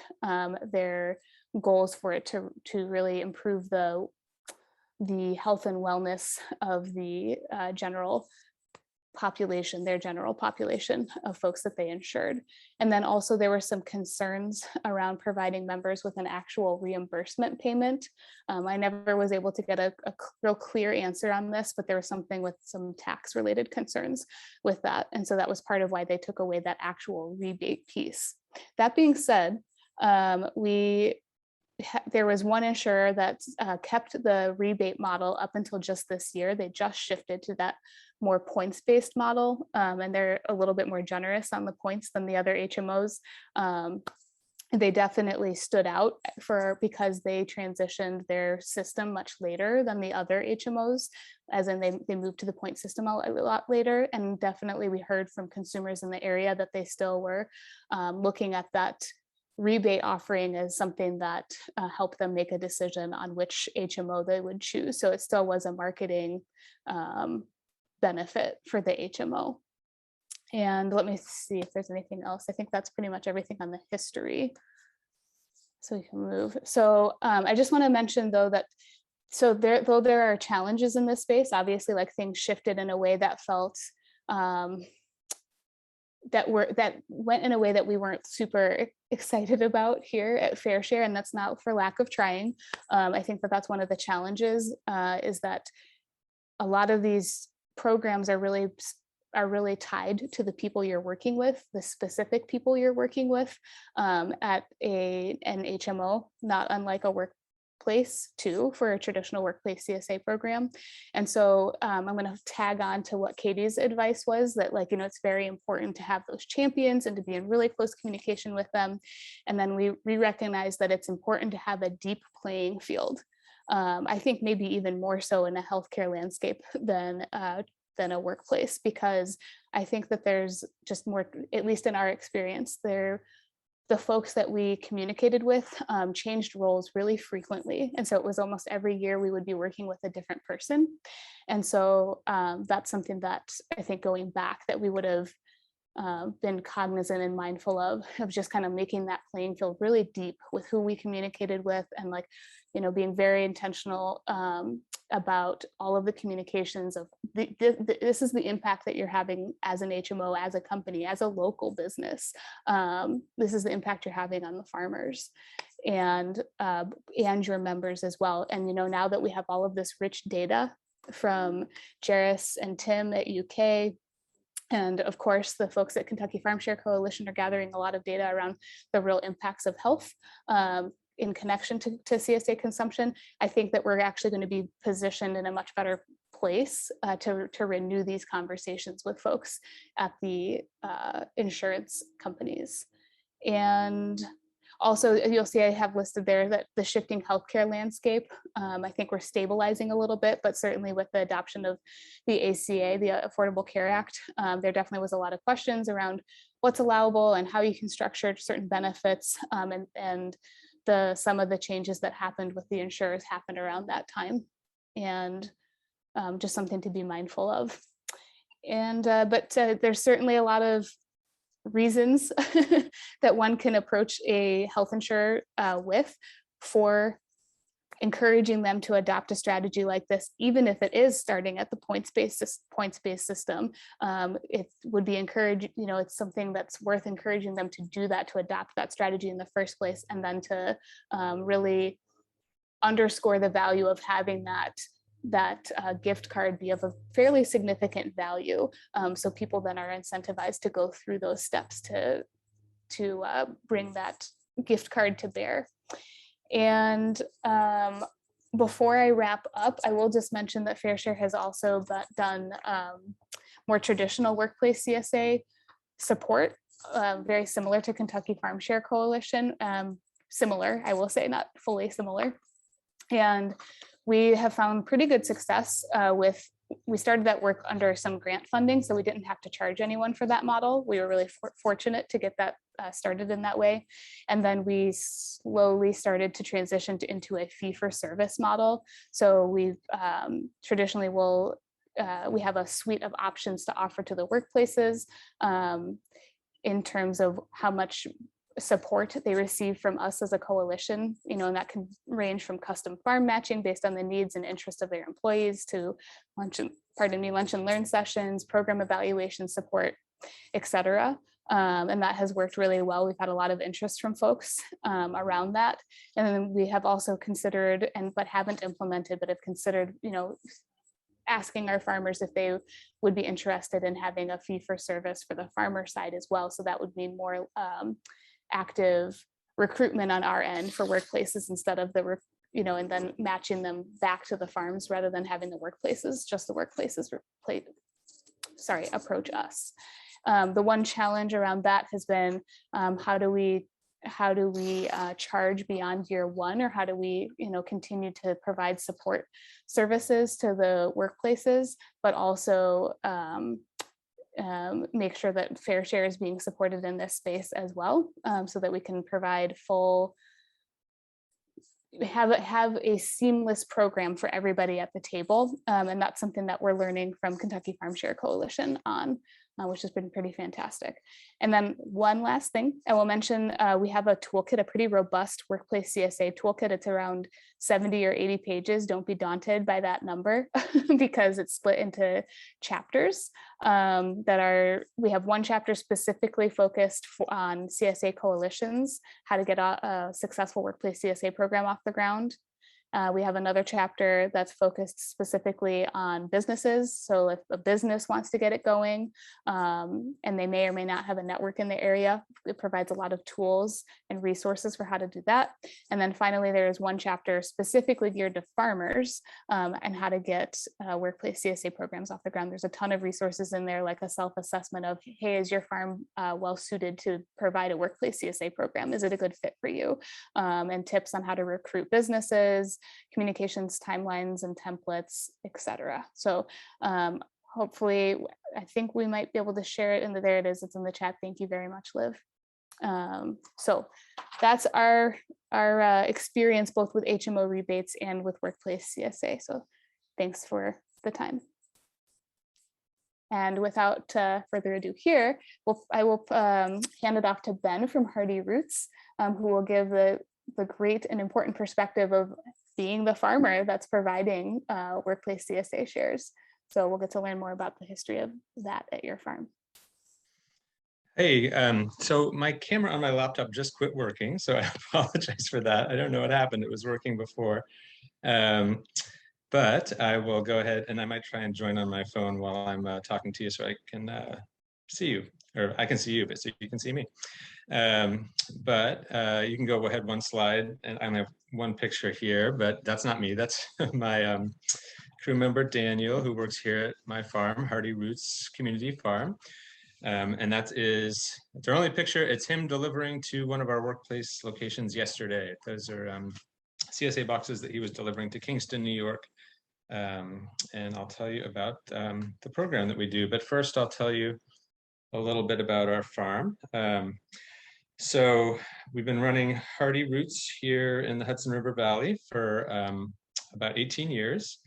their goals for it to really improve the health and wellness of the general population of folks that they insured. And then also there were some concerns around providing members with an actual reimbursement payment. I never was able to get a real clear answer on this, but there was something with some tax related concerns with that. And so that was part of why they took away that actual rebate piece. That being said, there was one insurer that kept the rebate model up until just this year. They just shifted to that more points-based model, and they're a little bit more generous on the points than the other HMOs. They definitely stood out because they transitioned their system much later than the other HMOs, as in they moved to the point system a lot later. And definitely we heard from consumers in the area that they still were looking at that rebate offering as something that helped them make a decision on which HMO they would choose. So it still was a marketing benefit for the HMO. And let me see if there's anything else. I think that's pretty much everything on the history. So we can move. So I just want to mention though that so though there are challenges in this space, obviously, like things shifted in a way that felt that went in a way that we weren't super excited about here at FairShare, and that's not for lack of trying. I think that that's one of the challenges, is that a lot of these programs are really tied to the people you're working with, the specific people you're working with, at an HMO, not unlike a workplace too, for a traditional workplace CSA program. And so I'm going to tag on to what Katie's advice was, that like, you know, it's very important to have those champions and to be in really close communication with them. And then we recognize that it's important to have a deep playing field. I think maybe even more so in a healthcare landscape than a workplace, because I think that there's just more, at least in our experience, the folks that we communicated with changed roles really frequently. And so it was almost every year we would be working with a different person. And so that's something that I think going back that we would have been cognizant and mindful of just kind of making that playing field really deep with who we communicated with, and like, you know, being very intentional about all of the communications of this is the impact that you're having as an HMO, as a company, as a local business. This is the impact you're having on the farmers and your members as well. And, you know, now that we have all of this rich data from Jairus and Tim at UK, and of course, the folks at Kentucky FairShare Coalition are gathering a lot of data around the real impacts of health in connection to CSA consumption. I think that we're actually going to be positioned in a much better place to renew these conversations with folks at the insurance companies. And also, you'll see I have listed there that the shifting healthcare landscape, I think we're stabilizing a little bit, but certainly with the adoption of the ACA, the Affordable Care Act, there definitely was a lot of questions around what's allowable and how you can structure certain benefits, and some of the changes that happened with the insurers happened around that time, and just something to be mindful of. And but there's certainly a lot of reasons that one can approach a health insurer with for encouraging them to adopt a strategy like this, even if it is starting at the points-based system. It would be encouraged, you know, it's something that's worth encouraging them to do that, to adopt that strategy in the first place, and then to really underscore the value of having that gift card be of a fairly significant value. So people then are incentivized to go through those steps to bring that gift card to bear. And before I wrap up, I will just mention that FairShare has also done more traditional workplace CSA support, very similar to Kentucky FairShare Coalition. Similar, I will say, not fully similar. And we have found pretty good success we started that work under some grant funding, so we didn't have to charge anyone for that model. We were really fortunate to get that started in that way. And then we slowly started to transition into a fee-for-service model. So we've traditionally we have a suite of options to offer to the workplaces in terms of how much support they receive from us as a coalition, you know, and that can range from custom farm matching based on the needs and interests of their employees to lunch and learn sessions, program evaluation support, etc. And that has worked really well. We've had a lot of interest from folks around that. And then we have also considered, but haven't implemented, but have considered, you know, asking our farmers if they would be interested in having a fee for service for the farmer side as well. So that would mean more active recruitment on our end for workplaces instead of and then matching them back to the farms rather than having the workplaces approach us. The one challenge around that has been how do we charge beyond year one, or how do we continue to provide support services to the workplaces, but also make sure that FairShare is being supported in this space as well, so that we can provide have a seamless program for everybody at the table. And that's something that we're learning from Kentucky FairShare Coalition on. which has been pretty fantastic. And then one last thing I will mention, we have a toolkit, a pretty robust workplace CSA toolkit. It's around 70 or 80 pages. Don't be daunted by that number because it's split into chapters we have one chapter specifically focused on CSA coalitions, how to get a successful workplace CSA program off the ground. We have another chapter that's focused specifically on businesses. So if a business wants to get it going and they may or may not have a network in the area, it provides a lot of tools and resources for how to do that. And then finally, there is one chapter specifically geared to farmers and how to get workplace CSA programs off the ground. There's a ton of resources in there, like a self-assessment of, hey, is your farm well suited to provide a workplace CSA program? Is it a good fit for you? And tips on how to recruit businesses, communications timelines and templates, etc. So hopefully, I think we might be able to share it. And there it is. It's in the chat. Thank you very much, Liv. So that's our experience both with HMO rebates and with workplace CSA. So thanks for the time. And without further ado here, I will hand it off to Ben from Hearty Roots, who will give the great and important perspective of being the farmer that's providing workplace CSA shares. So we'll get to learn more about the history of that at your farm. Hey, so my camera on my laptop just quit working, so I apologize for that. I don't know what happened. It was working before. But I will go ahead and I might try and join on my phone while I'm talking to you so I can see you, or I can see you, but so you can see me. But you can go ahead one slide, and I have one picture here, but that's not me. That's my crew member, Daniel, who works here at my farm, Hearty Roots Community Farm. And it's our only picture. It's him delivering to one of our workplace locations yesterday. Those are CSA boxes that he was delivering to Kingston, New York. And I'll tell you about the program that we do. But first, I'll tell you a little bit about our farm. So we've been running Hearty Roots here in the Hudson River Valley for about 18 years.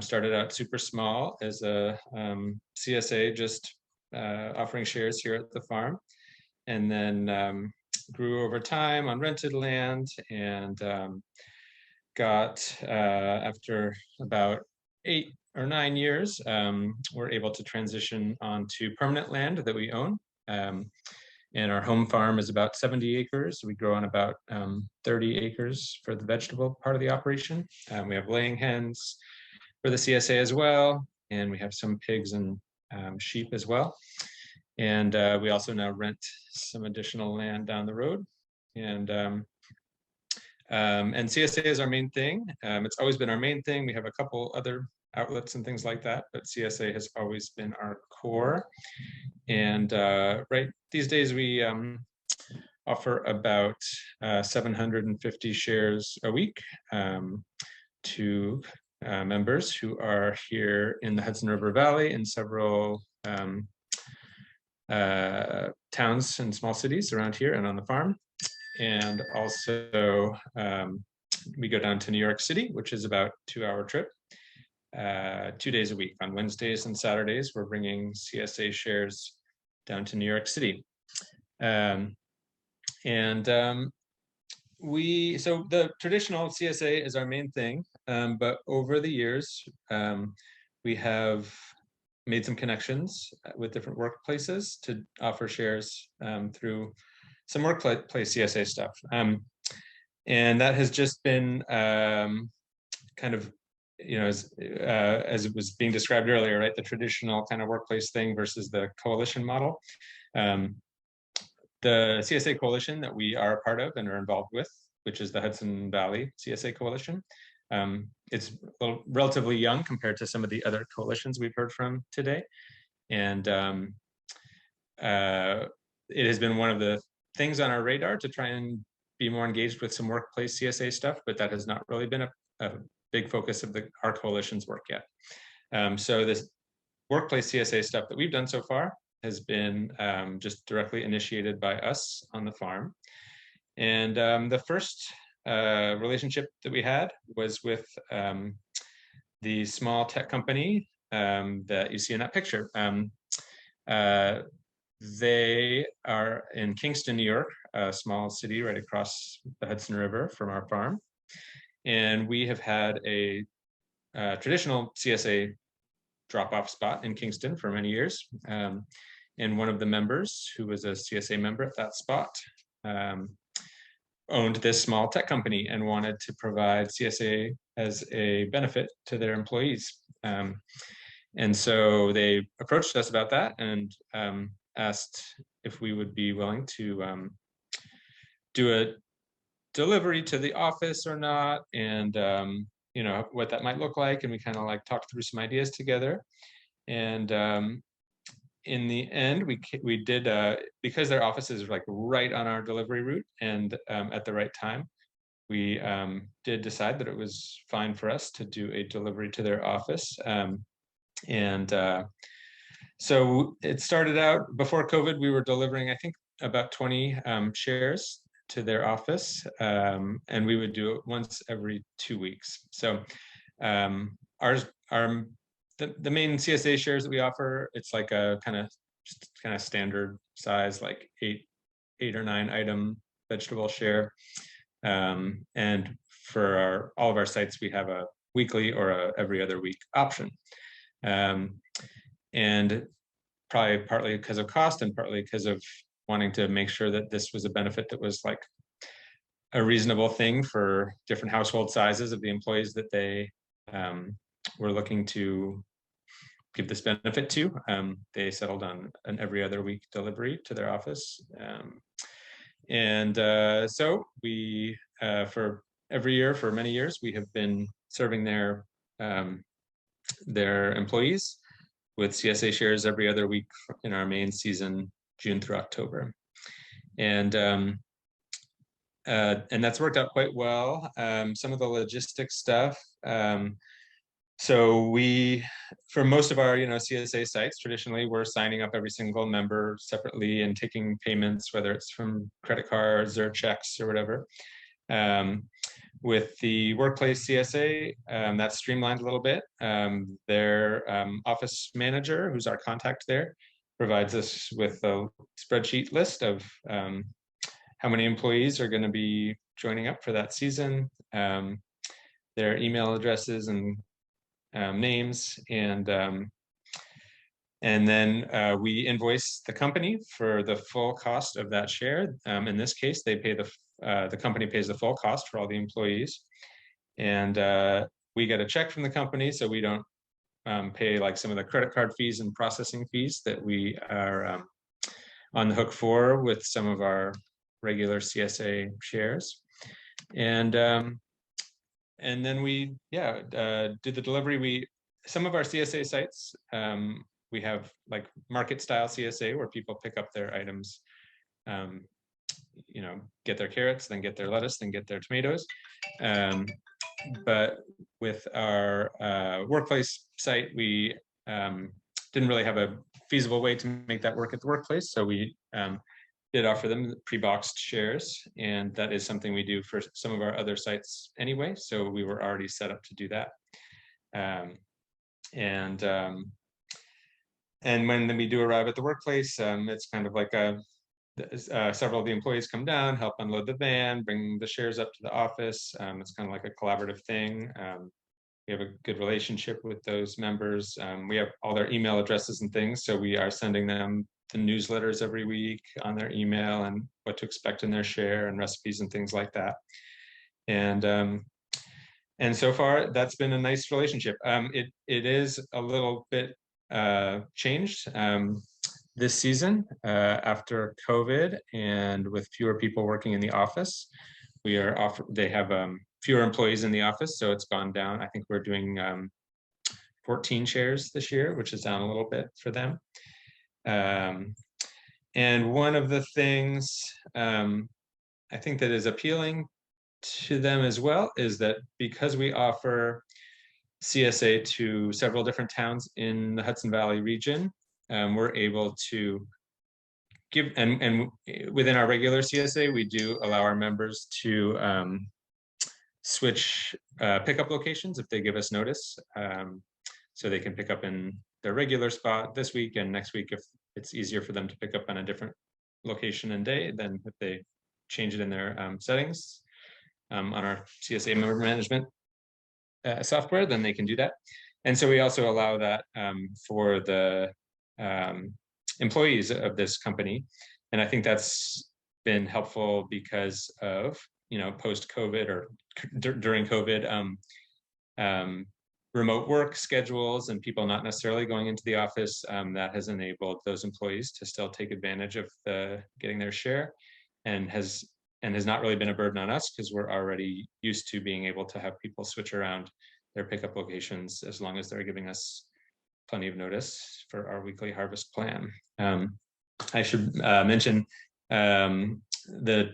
Started out super small as a CSA, just offering shares here at the farm, and then grew over time on rented land, and got after about 8 or 9 years, we're able to transition onto permanent land that we own. And our home farm is about 70 acres. We grow on about 30 acres for the vegetable part of the operation. We have laying hens for the CSA as well, and we have some pigs and sheep as well. And we also now rent some additional land down the road. And CSA is our main thing. It's always been our main thing. We have a couple other outlets and things like that, but CSA has always been our core. And right these days we offer about 750 shares a week to members who are here in the Hudson River Valley in several towns and small cities around here and on the farm. And also we go down to New York City, which is about a 2-hour trip, 2 days a week. On Wednesdays and Saturdays, we're bringing CSA shares down to New York City. So the traditional CSA is our main thing, but over the years, we have made some connections with different workplaces to offer shares through some workplace CSA stuff. And that has just been kind of, as it was being described earlier, right? The traditional kind of workplace thing versus the coalition model. The CSA Coalition that we are a part of and are involved with, which is the Hudson Valley CSA Coalition. It's relatively young compared to some of the other coalitions we've heard from today. And it has been one of the things on our radar to try and be more engaged with some workplace CSA stuff, but that has not really been a big focus of our coalition's work yet. So this workplace CSA stuff that we've done so far has been just directly initiated by us on the farm. And the first relationship that we had was with the small tech company that you see in that picture. They are in Kingston, New York, a small city right across the Hudson River from our farm. And we have had a traditional CSA drop-off spot in Kingston for many years. And one of the members, who was a CSA member at that spot, owned this small tech company and wanted to provide CSA as a benefit to their employees. And so they approached us about that and asked if we would be willing to do a delivery to the office or not, and you know, what that might look like. And we kind of like talked through some ideas together. And in the end, we did, because their office is like right on our delivery route and at the right time, we did decide that it was fine for us to do a delivery to their office. So it started out before COVID, we were delivering, I think, about 20 shares to their office, and we would do it once every 2 weeks. So the main CSA shares that we offer, it's like a kind of standard size, like eight or 9 item vegetable share. And for all of our sites, we have a weekly or a every other week option. And probably partly because of cost and partly because of wanting to make sure that this was a benefit that was like a reasonable thing for different household sizes of the employees that they were looking to give this benefit to. They settled on an every other week delivery to their office. So we, for every year, for many years, we have been serving their employees with CSA shares every other week in our main season, June through October. And that's worked out quite well. Some of the logistics stuff. So we, for most of our, CSA sites, traditionally, we're signing up every single member separately and taking payments, whether it's from credit cards or checks or whatever. With the workplace CSA, that's streamlined a little bit. Their office manager, who's our contact there, provides us with a spreadsheet list of how many employees are going to be joining up for that season, their email addresses and names, and then we invoice the company for the full cost of that share. In this case, they pay the company pays the full cost for all the employees, and we get a check from the company, so we don't pay like some of the credit card fees and processing fees that we are on the hook for with some of our regular CSA shares. And then we did the delivery. Some of our CSA sites, we have like market style CSA where people pick up their items, get their carrots, then get their lettuce, then get their tomatoes. But with our workplace site, we didn't really have a feasible way to make that work at the workplace. So we did offer them pre-boxed shares, and that is something we do for some of our other sites anyway. So we were already set up to do that. And when we do arrive at the workplace, it's kind of like several of the employees come down, help unload the van, bring the shares up to the office. It's kind of like a collaborative thing. We have a good relationship with those members. We have all their email addresses and things, so we are sending them the newsletters every week on their email and what to expect in their share and recipes and things like that. And so far, that's been a nice relationship. It is a little bit changed this season after COVID, and with fewer people working in the office. They have fewer employees in the office, so it's gone down. I think we're doing 14 shares this year, which is down a little bit for them. And one of the things I think that is appealing to them as well is that because we offer CSA to several different towns in the Hudson Valley region, we're able to give, and within our regular CSA, we do allow our members to switch pickup locations if they give us notice. So they can pick up in their regular spot this week, and next week, if it's easier for them to pick up on a different location and day than if they change it in their settings on our CSA member management software, then they can do that. And so we also allow that for the employees of this company. And I think that's been helpful because of, post-COVID or during COVID, remote work schedules and people not necessarily going into the office. That has enabled those employees to still take advantage of getting their share, and has not really been a burden on us because we're already used to being able to have people switch around their pickup locations as long as they're giving us plenty of notice for our weekly harvest plan. I should mention the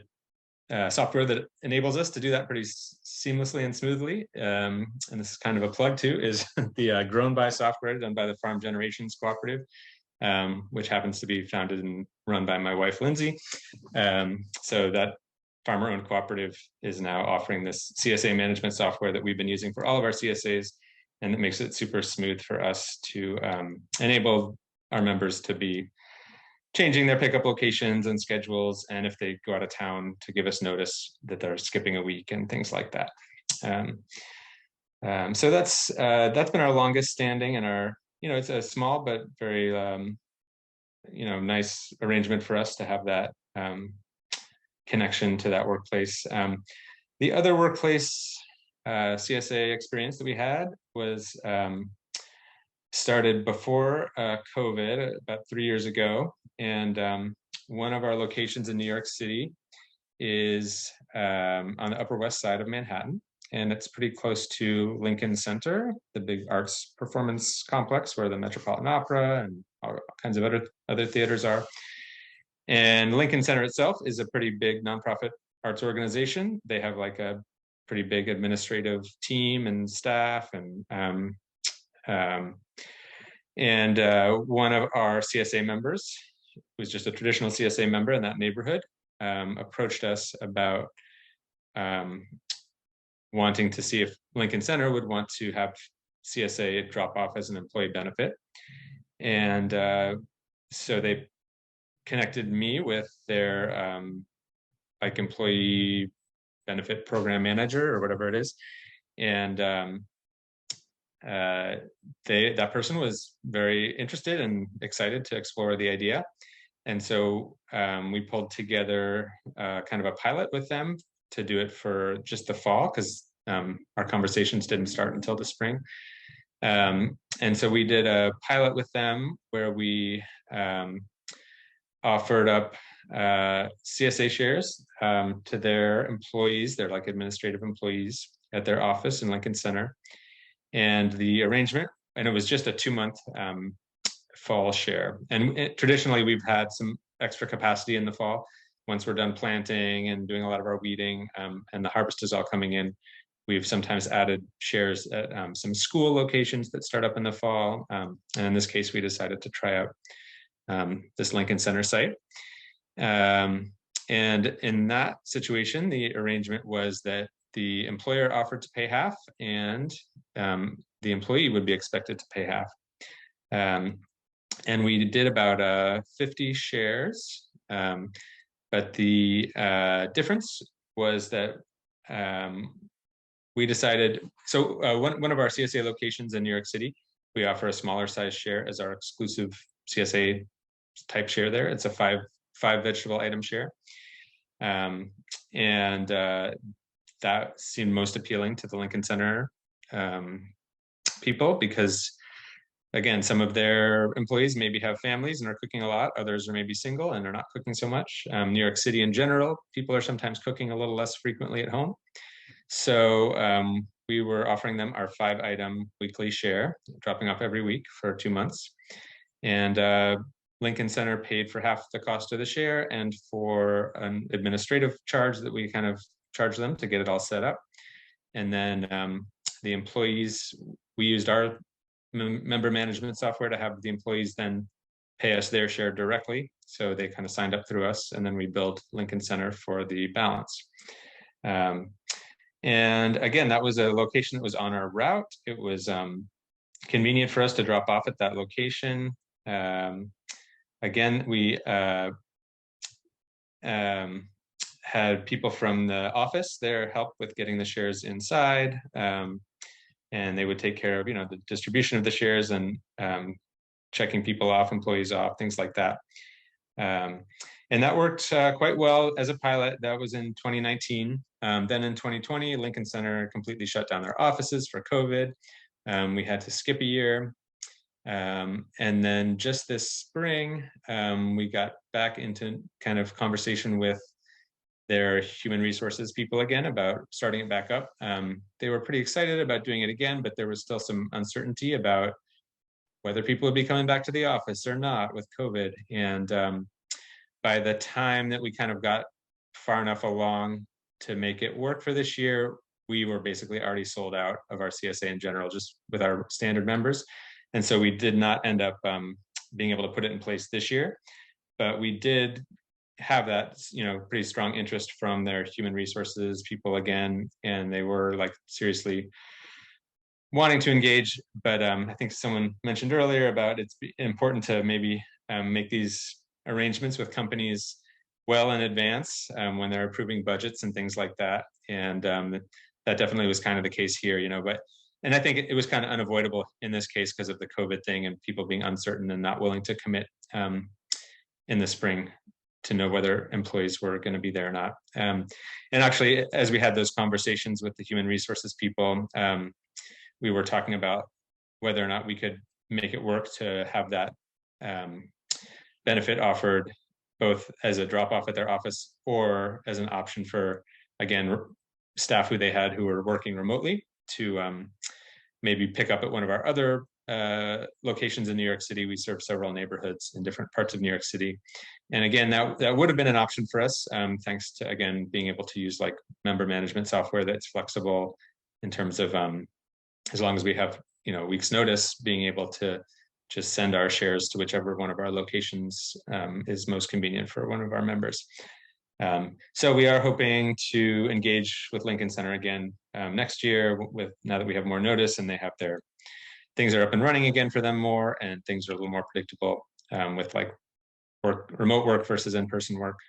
software that enables us to do that pretty seamlessly and smoothly, and this is kind of a plug too, is the Grown By software done by the Farm Generations Cooperative, which happens to be founded and run by my wife, Lindsay. So that farmer-owned cooperative is now offering this CSA management software that we've been using for all of our CSAs, and it makes it super smooth for us to enable our members to be changing their pickup locations and schedules, and if they go out of town, to give us notice that they're skipping a week and things like that. So that's been our longest standing, and our, it's a small but very nice arrangement for us to have that connection to that workplace. The other workplace CSA experience that we had was started before COVID, about 3 years ago. And one of our locations in New York City is on the Upper West Side of Manhattan. And it's pretty close to Lincoln Center, the big arts performance complex where the Metropolitan Opera and all kinds of other theaters are. And Lincoln Center itself is a pretty big nonprofit arts organization. They have like a pretty big administrative team and staff, and one of our CSA members, who was just a traditional CSA member in that neighborhood, approached us about wanting to see if Lincoln Center would want to have CSA drop off as an employee benefit. And so they connected me with their like employee benefit program manager or whatever it is. And that person was very interested and excited to explore the idea. And so we pulled together kind of a pilot with them to do it for just the fall, because our conversations didn't start until the spring. And so we did a pilot with them where we offered up CSA shares to their employees. They're like administrative employees at their office in Lincoln Center. And the arrangement, and it was just a 2-month fall share. And traditionally, we've had some extra capacity in the fall. Once we're done planting and doing a lot of our weeding, and the harvest is all coming in, we've sometimes added shares at some school locations that start up in the fall. And in this case, we decided to try out this Lincoln Center site. And in that situation, the arrangement was that the employer offered to pay half, and the employee would be expected to pay half. And we did about 50 shares, but the difference was that we decided, so one of our CSA locations in New York City, we offer a smaller size share as our exclusive CSA type share there. It's a five vegetable item share. And that seemed most appealing to the Lincoln Center people, because again, some of their employees maybe have families and are cooking a lot. Others are maybe single and are not cooking so much. New York City in general, people are sometimes cooking a little less frequently at home. So we were offering them our 5-item weekly share, dropping off every week for 2 months. And Lincoln Center paid for half the cost of the share and for an administrative charge that we kind of charge them to get it all set up. And then the employees, we used our member management software to have the employees then pay us their share directly. So they kind of signed up through us, and then we billed Lincoln Center for the balance. And again, that was a location that was on our route. It was convenient for us to drop off at that location. again, we had people from the office there help with getting the shares inside, and they would take care of, the distribution of the shares and checking people off, employees off, things like that. And that worked quite well as a pilot. That was in 2019. Then in 2020, Lincoln Center completely shut down their offices for COVID. We had to skip a year. And then just this spring, we got back into kind of conversation with their human resources people again about starting it back up. They were pretty excited about doing it again, but there was still some uncertainty about whether people would be coming back to the office or not with COVID. And by the time that we kind of got far enough along to make it work for this year, we were basically already sold out of our CSA in general, just with our standard members. And so we did not end up being able to put it in place this year, but we did have that, pretty strong interest from their human resources people again, and they were like seriously wanting to engage. But I think someone mentioned earlier about it's important to maybe make these arrangements with companies well in advance when they're approving budgets and things like that. And that definitely was kind of the case here, and I think it was kind of unavoidable in this case because of the COVID thing and people being uncertain and not willing to commit in the spring to know whether employees were going to be there or not. And actually, as we had those conversations with the human resources people, we were talking about whether or not we could make it work to have that benefit offered both as a drop-off at their office or as an option for, again, staff who they had who were working remotely to maybe pick up at one of our other locations in New York City. We serve several neighborhoods in different parts of New York City. And again, that would have been an option for us, thanks to, again, being able to use like member management software that's flexible in terms of, as long as we have, a week's notice, being able to just send our shares to whichever one of our locations is most convenient for one of our members. So we are hoping to engage with Lincoln Center again next year now that we have more notice and they have their things are up and running again for them more, and things are a little more predictable with like remote work versus in-person work.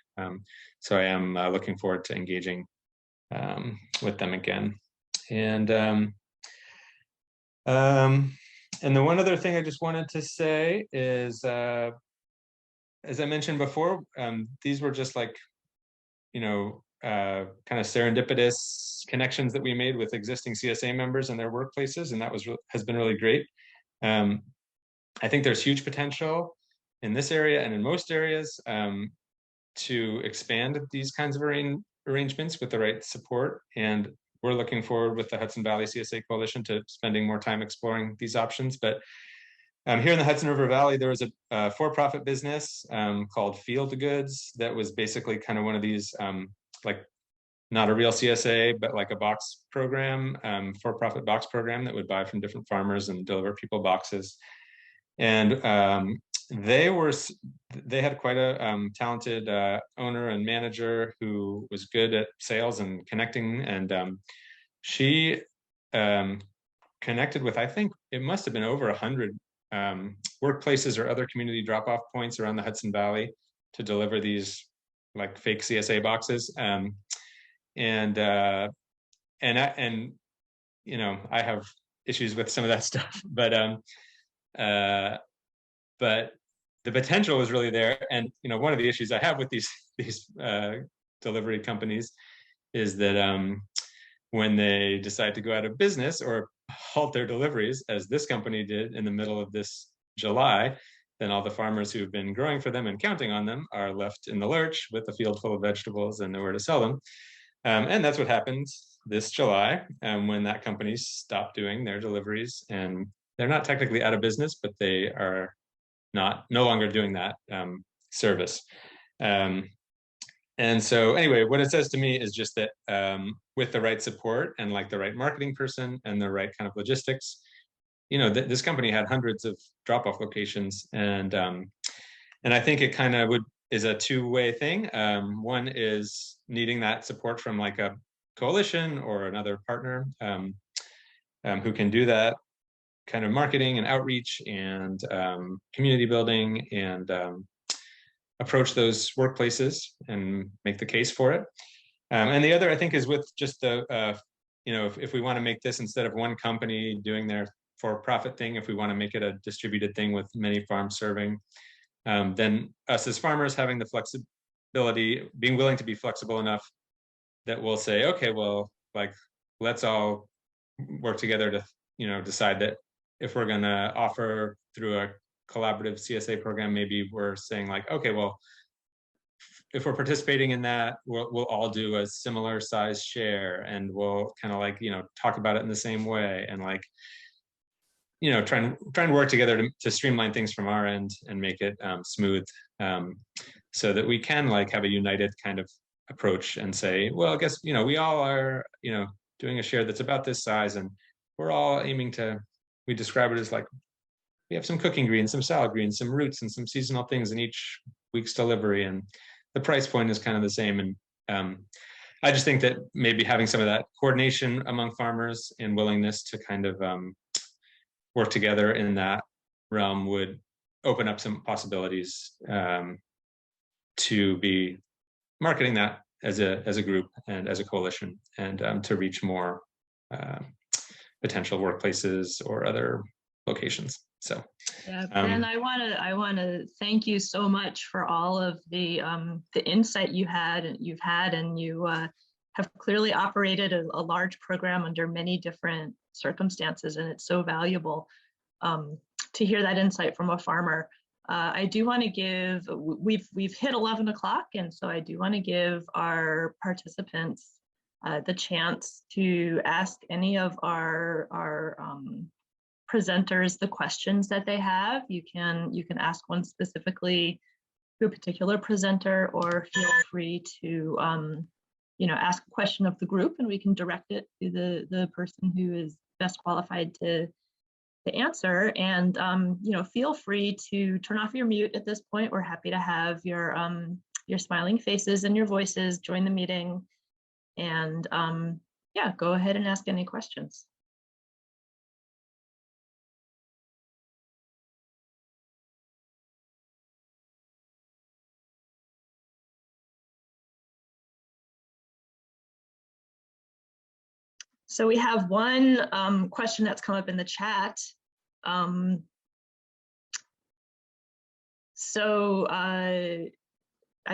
So I am looking forward to engaging with them again. And the one other thing I just wanted to say is, as I mentioned before, these were just like, kind of serendipitous connections that we made with existing CSA members and their workplaces, and that has been really great. I think there's huge potential in this area and in most areas to expand these kinds of arrangements with the right support, and we're looking forward with the Hudson Valley CSA Coalition to spending more time exploring these options. But here in the Hudson River Valley, there was a for-profit business called Field Goods that was basically kind of one of these, like not a real CSA, but like a box program, for-profit box program that would buy from different farmers and deliver people boxes. And they had quite a talented owner and manager who was good at sales and connecting. And she connected with, I think it must have been over 100 workplaces or other community drop-off points around the Hudson Valley to deliver these like fake CSA boxes. I have issues with some of that stuff, but the potential was really there. And one of the issues I have with these delivery companies is that when they decide to go out of business or halt their deliveries, as this company did in the middle of this July, then all the farmers who've been growing for them and counting on them are left in the lurch with a field full of vegetables and nowhere to sell them. And that's what happened this July when that company stopped doing their deliveries. And they're not technically out of business, but they are no longer doing that service. And so anyway, what it says to me is just that with the right support and like the right marketing person and the right kind of logistics, this company had hundreds of drop-off locations, and I think it kind of is a two-way thing. One is needing that support from like a coalition or another partner who can do that kind of marketing and outreach and community building and approach those workplaces and make the case for it. And the other, I think, is with just the, if we want to make this, instead of one company doing their for-profit thing, if we want to make it a distributed thing with many farms serving, then us as farmers having the flexibility, being willing to be flexible enough that we'll say, okay, well, like, let's all work together to, decide that if we're going to offer through a collaborative CSA program, maybe we're saying like, okay, well, if we're participating in that, we'll all do a similar size share, and we'll kind of like, talk about it in the same way, and like, trying to work together to streamline things from our end and make it smooth, so that we can like have a united kind of approach and say, well, I guess, we all are, doing a share that's about this size, and we're all aiming to, we describe it as like, we have some cooking greens, some salad greens, some roots, and some seasonal things in each week's delivery, and the price point is kind of the same. And I just think that maybe having some of that coordination among farmers and willingness to kind of work together in that realm would open up some possibilities to be marketing that as a group and as a coalition, and to reach more potential workplaces or other locations. So yeah, Ben, I want to thank you so much for all of the insight you've had, and you have clearly operated a large program under many different circumstances, and it's so valuable to hear that insight from a farmer. I do want to give, we've hit 11 o'clock, and so I do want to give our participants the chance to ask any of our presenters the questions that they have. You can ask one specifically to a particular presenter, or feel free to ask a question of the group, and we can direct it to the person who is best qualified to answer. And feel free to turn off your mute at this point. We're happy to have your smiling faces and your voices join the meeting, and go ahead and ask any questions. So we have one question that's come up in the chat. I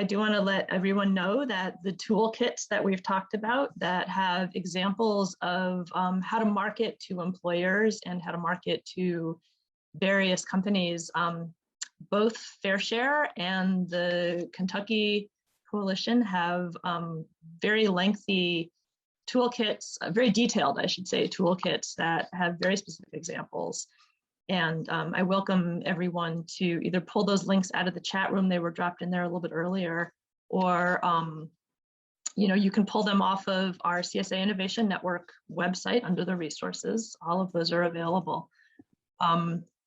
do want to let everyone know that the toolkits that we've talked about that have examples of how to market to employers and how to market to various companies, both FairShare and the Kentucky Coalition have very lengthy toolkits, very detailed, I should say, toolkits that have very specific examples. And I welcome everyone to either pull those links out of the chat room. They were dropped in there a little bit earlier, or you can pull them off of our CSA Innovation Network website under the resources. All of those are available.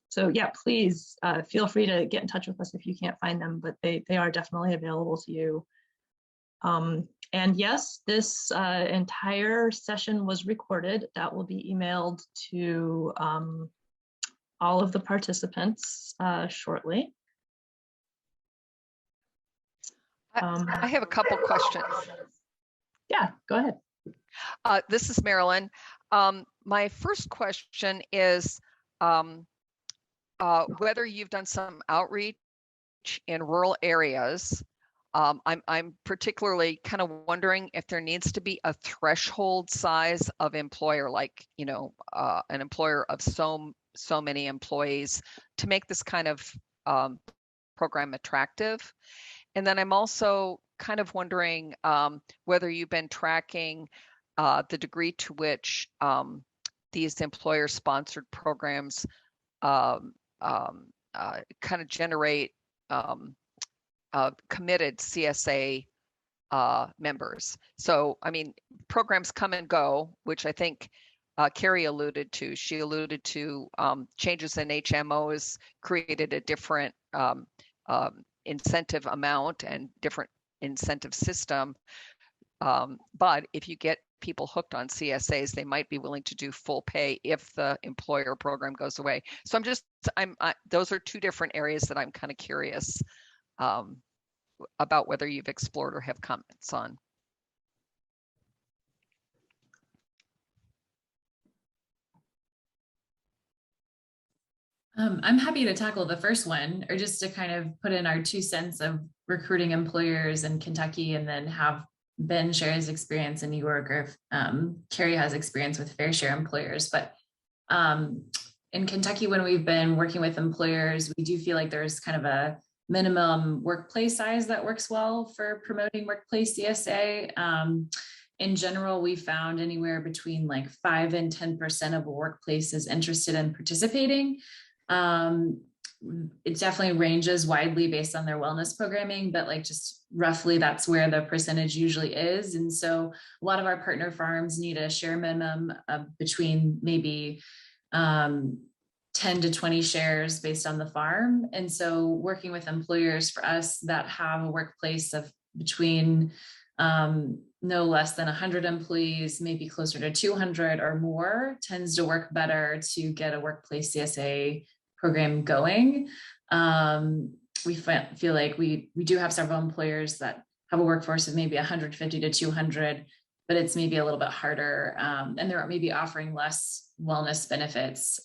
So yeah, please feel free to get in touch with us if you can't find them, but they are definitely available to you. And yes, this entire session was recorded. That will be emailed to all of the participants shortly. I have a couple questions. Yeah, go ahead. This is Marilyn. My first question is whether you've done some outreach in rural areas. I'm particularly kind of wondering if there needs to be a threshold size of employer, like, an employer of so many employees, to make this kind of program attractive. And then I'm also kind of wondering whether you've been tracking the degree to which these employer-sponsored programs kind of generate committed CSA members. So, I mean, programs come and go, which I think Carrie alluded to. She alluded to changes in HMOs created a different incentive amount and different incentive system. But if you get people hooked on CSAs, they might be willing to do full pay if the employer program goes away. So those are two different areas that I'm kind of curious about whether you've explored or have comments on. I'm happy to tackle the first one, or just to kind of put in our 2 cents of recruiting employers in Kentucky, and then have Ben share his experience in New York, or if Carrie has experience with FairShare employers. But in Kentucky, when we've been working with employers, we do feel like there's kind of a minimum workplace size that works well for promoting workplace CSA. In general, we found anywhere between like 5 and 10% of a workplace is interested in participating. It definitely ranges widely based on their wellness programming, but like just roughly that's where the percentage usually is. And so a lot of our partner farms need a share minimum of between maybe 10 to 20 shares based on the farm. And so working with employers for us that have a workplace of between no less than 100 employees, maybe closer to 200 or more, tends to work better to get a workplace CSA program going. We feel like we do have several employers that have a workforce of maybe 150 to 200, but it's maybe a little bit harder, and they're maybe offering less wellness benefits.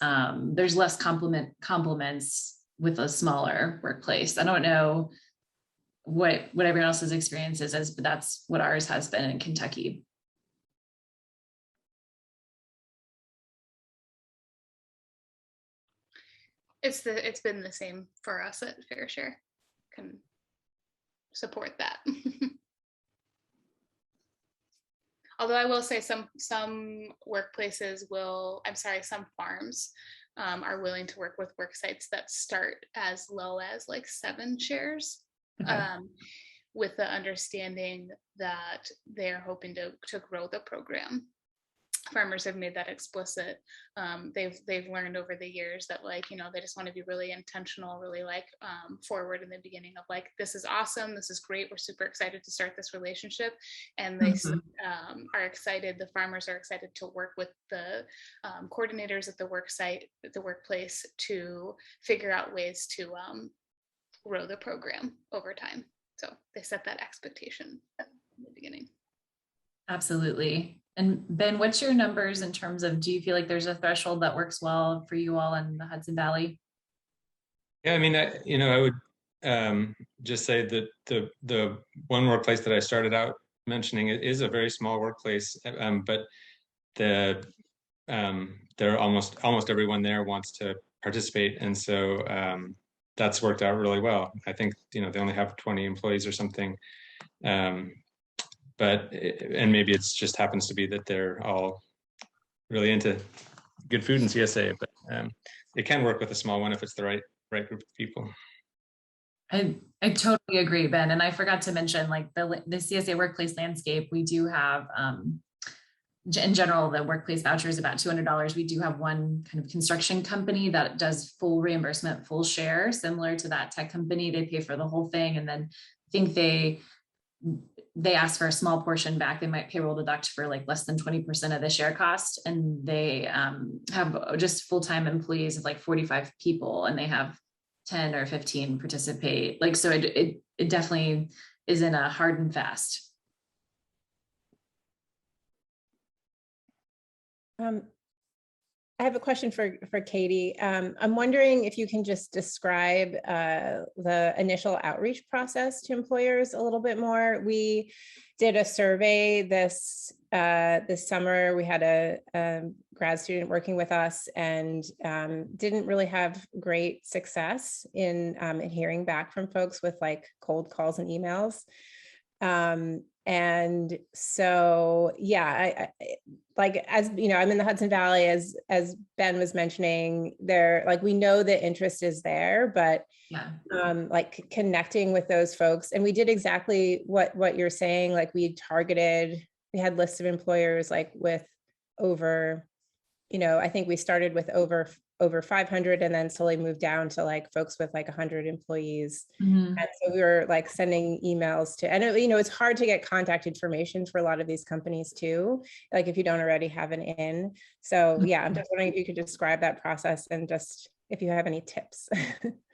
There's less complements with a smaller workplace. I don't know what everyone else's experience is, but that's what ours has been in Kentucky. It's been the same for us at FairShare. Can support that. Although I will say some workplaces will, some farms are willing to work with work sites that start as low as like 7 shares. Okay. With the understanding that they're hoping to grow the program. Farmers have made that explicit. They've learned over the years that, like, you know, they just want to be really intentional, really like forward in the beginning of like, this is awesome, this is great, we're super excited to start this relationship. And they are excited, the farmers are excited to work with the coordinators at the work site, at the workplace, to figure out ways to grow the program over time. So they set that expectation in the beginning. Absolutely. And Ben, what's your numbers in terms of, do you feel like there's a threshold that works well for you all in the Hudson Valley? Yeah, I mean, I would just say that the one workplace that I started out mentioning, it is a very small workplace, but they're almost everyone there wants to participate, and so that's worked out really well. I think, you know, they only have 20 employees or something. And maybe it's just happens to be that they're all really into good food and CSA, but it can work with a small one if it's the right group of people. I totally agree, Ben. And I forgot to mention, like, the CSA workplace landscape, we do have, in general, the workplace voucher is about $200. We do have one kind of construction company that does full reimbursement, full share, similar to that tech company. They pay for the whole thing. And then I think they ask for a small portion back. They might payroll deduct for like less than 20% of the share cost. And they have just full-time employees of like 45 people, and they have 10 or 15 participate. Like, so it definitely isn't a hard and fast. I have a question for Katie. I'm wondering if you can just describe the initial outreach process to employers a little bit more. We did a survey this summer. We had a grad student working with us, and didn't really have great success in hearing back from folks with like cold calls and emails. And so, yeah, I like, as you know, I'm in the Hudson Valley, as Ben was mentioning, there, like, we know the interest is there, but yeah, like connecting with those folks. And we did exactly what you're saying. Like, we had lists of employers like with over, you know, I think we started with over 500 and then slowly moved down to like folks with like 100 employees. Mm-hmm. And so we were like sending emails to, and you know, it's hard to get contact information for a lot of these companies too, like if you don't already have an in. So yeah, I'm just wondering if you could describe that process and just if you have any tips.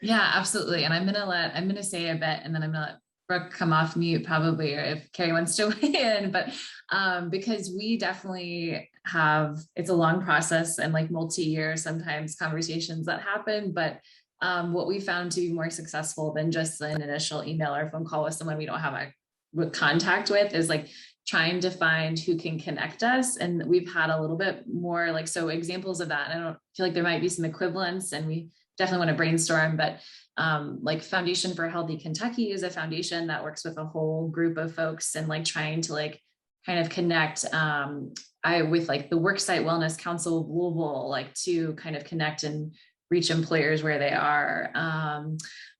Yeah, absolutely. And I'm going to say a bit, and then I'm going to let Brooke come off mute probably, or if Carrie wants to weigh in, but because we definitely have, it's a long process and like multi-year sometimes conversations that happen, but what we found to be more successful than just an initial email or phone call with someone we don't have a contact with is like trying to find who can connect us. And we've had a little bit more like, so examples of that. I don't feel like there might be some equivalents, and we definitely want to brainstorm, but like Foundation for Healthy Kentucky is a foundation that works with a whole group of folks and like trying to like kind of connect with like the Worksite Wellness Council of Louisville, like to kind of connect and reach employers where they are.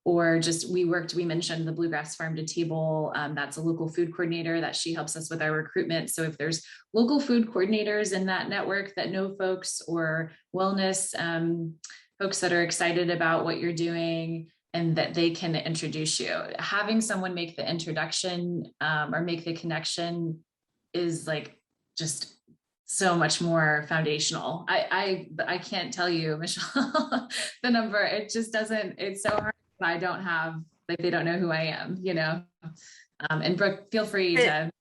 Or just we mentioned the Bluegrass Farm to Table. That's a local food coordinator that she helps us with our recruitment. So if there's local food coordinators in that network that know folks, or wellness folks that are excited about what you're doing and that they can introduce you, having someone make the introduction or make the connection is like just so much more foundational. I can't tell you, Michelle, the number. It just doesn't, it's so hard if I don't have, like, they don't know who I am, you know? And Brooke, feel free to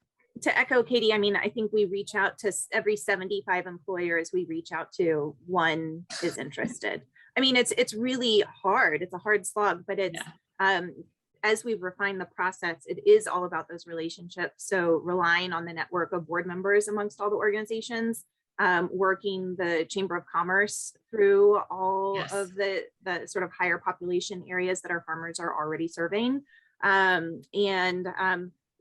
echo Katie. I mean, I think we reach out to every 75 employers we reach out to, one is interested. I mean, it's really hard. It's a hard slog, but it's, as we've refined the process, it is all about those relationships. So relying on the network of board members amongst all the organizations, working the Chamber of Commerce through all of the sort of higher population areas that our farmers are already serving.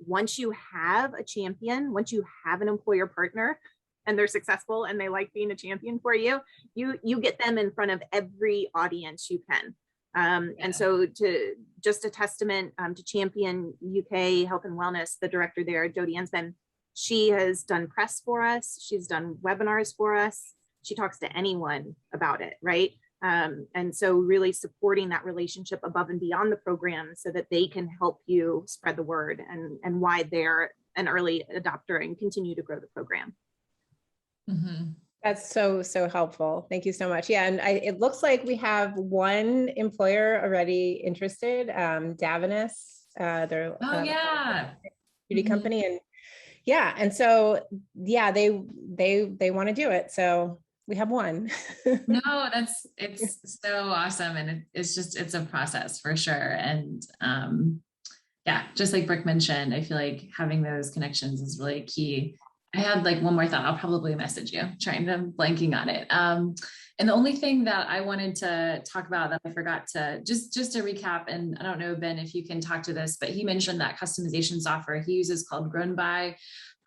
Once you have a champion, once you have an employer partner, and they're successful and they like being a champion for you, you get them in front of every audience you can. And so to just a testament to Champion UK Health and Wellness, the director there, Jodie Ensman, she has done press for us. She's done webinars for us. She talks to anyone about it, right? And so really supporting that relationship above and beyond the program so that they can help you spread the word and why they're an early adopter and continue to grow the program. Mm-hmm. That's so helpful. Thank you so much. Yeah, and it looks like we have one employer already interested, Davinus. They're beauty company, and so they want to do it. So we have one. No, it's so awesome, and it's a process for sure. And just like Brooke mentioned, I feel like having those connections is really key. I had like one more thought. I'll probably message you, blanking on it. And the only thing that I wanted to talk about that I forgot to, just to recap, and I don't know, Ben, if you can talk to this, but he mentioned that customization software he uses called Grown By.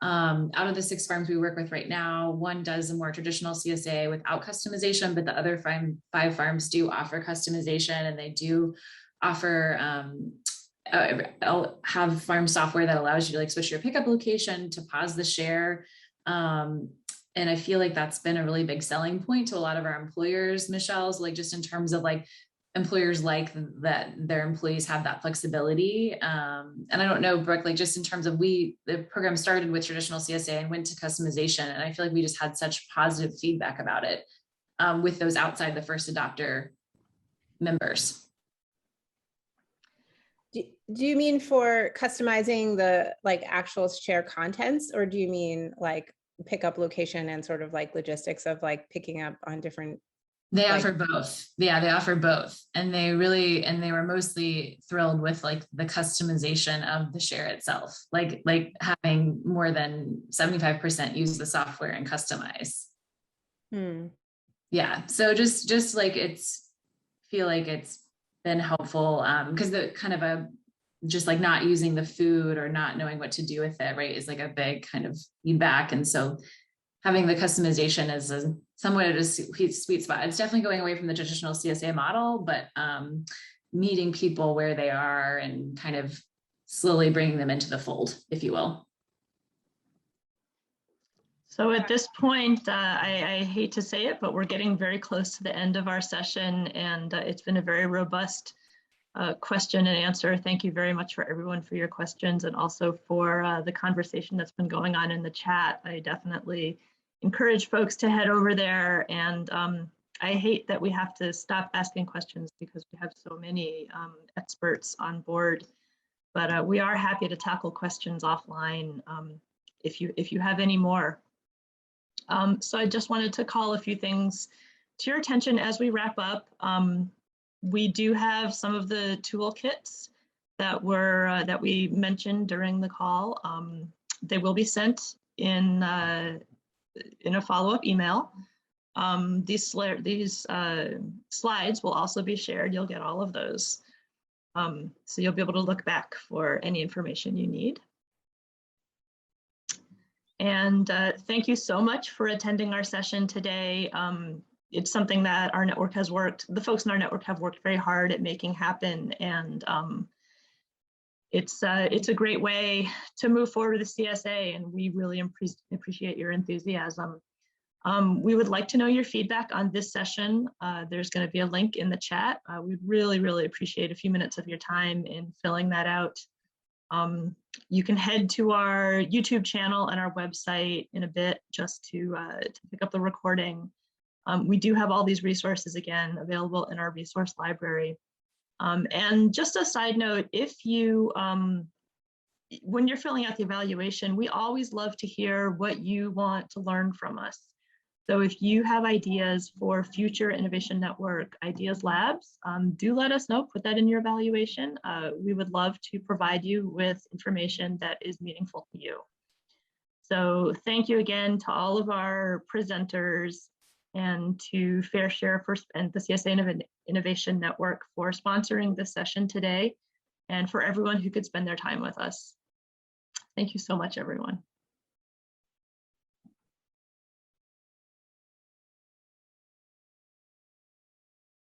Out of the 6 farms we work with right now, one does a more traditional CSA without customization, but the other 5 farms do offer customization, and they do offer I'll have farm software that allows you to like switch your pickup location, to pause the share. And I feel like that's been a really big selling point to a lot of our employers, Michelle's, like just in terms of like employers like that their employees have that flexibility. And I don't know, Brooke, like just in terms of the program started with traditional CSA and went to customization. And I feel like we just had such positive feedback about it with those outside the first adopter members. Do you mean for customizing the like actual share contents, or do you mean like pickup location and sort of like logistics of like picking up on different? They offer both. Yeah, they offer both. And they were mostly thrilled with like the customization of the share itself, like having more than 75% use the software and customize. Yeah. So just like feel like it's been helpful because the kind of just like not using the food or not knowing what to do with it, right, is like a big kind of feedback. And so having the customization is somewhat of a sweet spot. It's definitely going away from the traditional CSA model, but meeting people where they are and kind of slowly bringing them into the fold, if you will. So at this point, I hate to say it, but we're getting very close to the end of our session, and it's been a very robust question and answer. Thank you very much for everyone for your questions, and also for the conversation that's been going on in the chat. I definitely encourage folks to head over there, and I hate that we have to stop asking questions because we have so many experts on board. but we are happy to tackle questions offline if you have any more. So I just wanted to call a few things to your attention as we wrap up. We do have some of the toolkits that we mentioned during the call. They will be sent in a follow-up email. These slides will also be shared. You'll get all of those. So you'll be able to look back for any information you need. And thank you so much for attending our session today. It's something that our network has worked, the folks in our network have worked very hard at making happen. And it's a great way to move forward with the CSA, and we really appreciate your enthusiasm. We would like to know your feedback on this session. There's going to be a link in the chat. We'd really appreciate a few minutes of your time in filling that out. You can head to our YouTube channel and our website in a bit just to pick up the recording. We do have all these resources again available in our resource library. And just a side note, if you, when you're filling out the evaluation, we always love to hear what you want to learn from us. So if you have ideas for future Innovation Network Ideas Labs, do let us know, put that in your evaluation. We would love to provide you with information that is meaningful to you. So thank you again to all of our presenters and to FairShare and the CSA Innovation Network for sponsoring this session today, and for everyone who could spend their time with us. Thank you so much, everyone.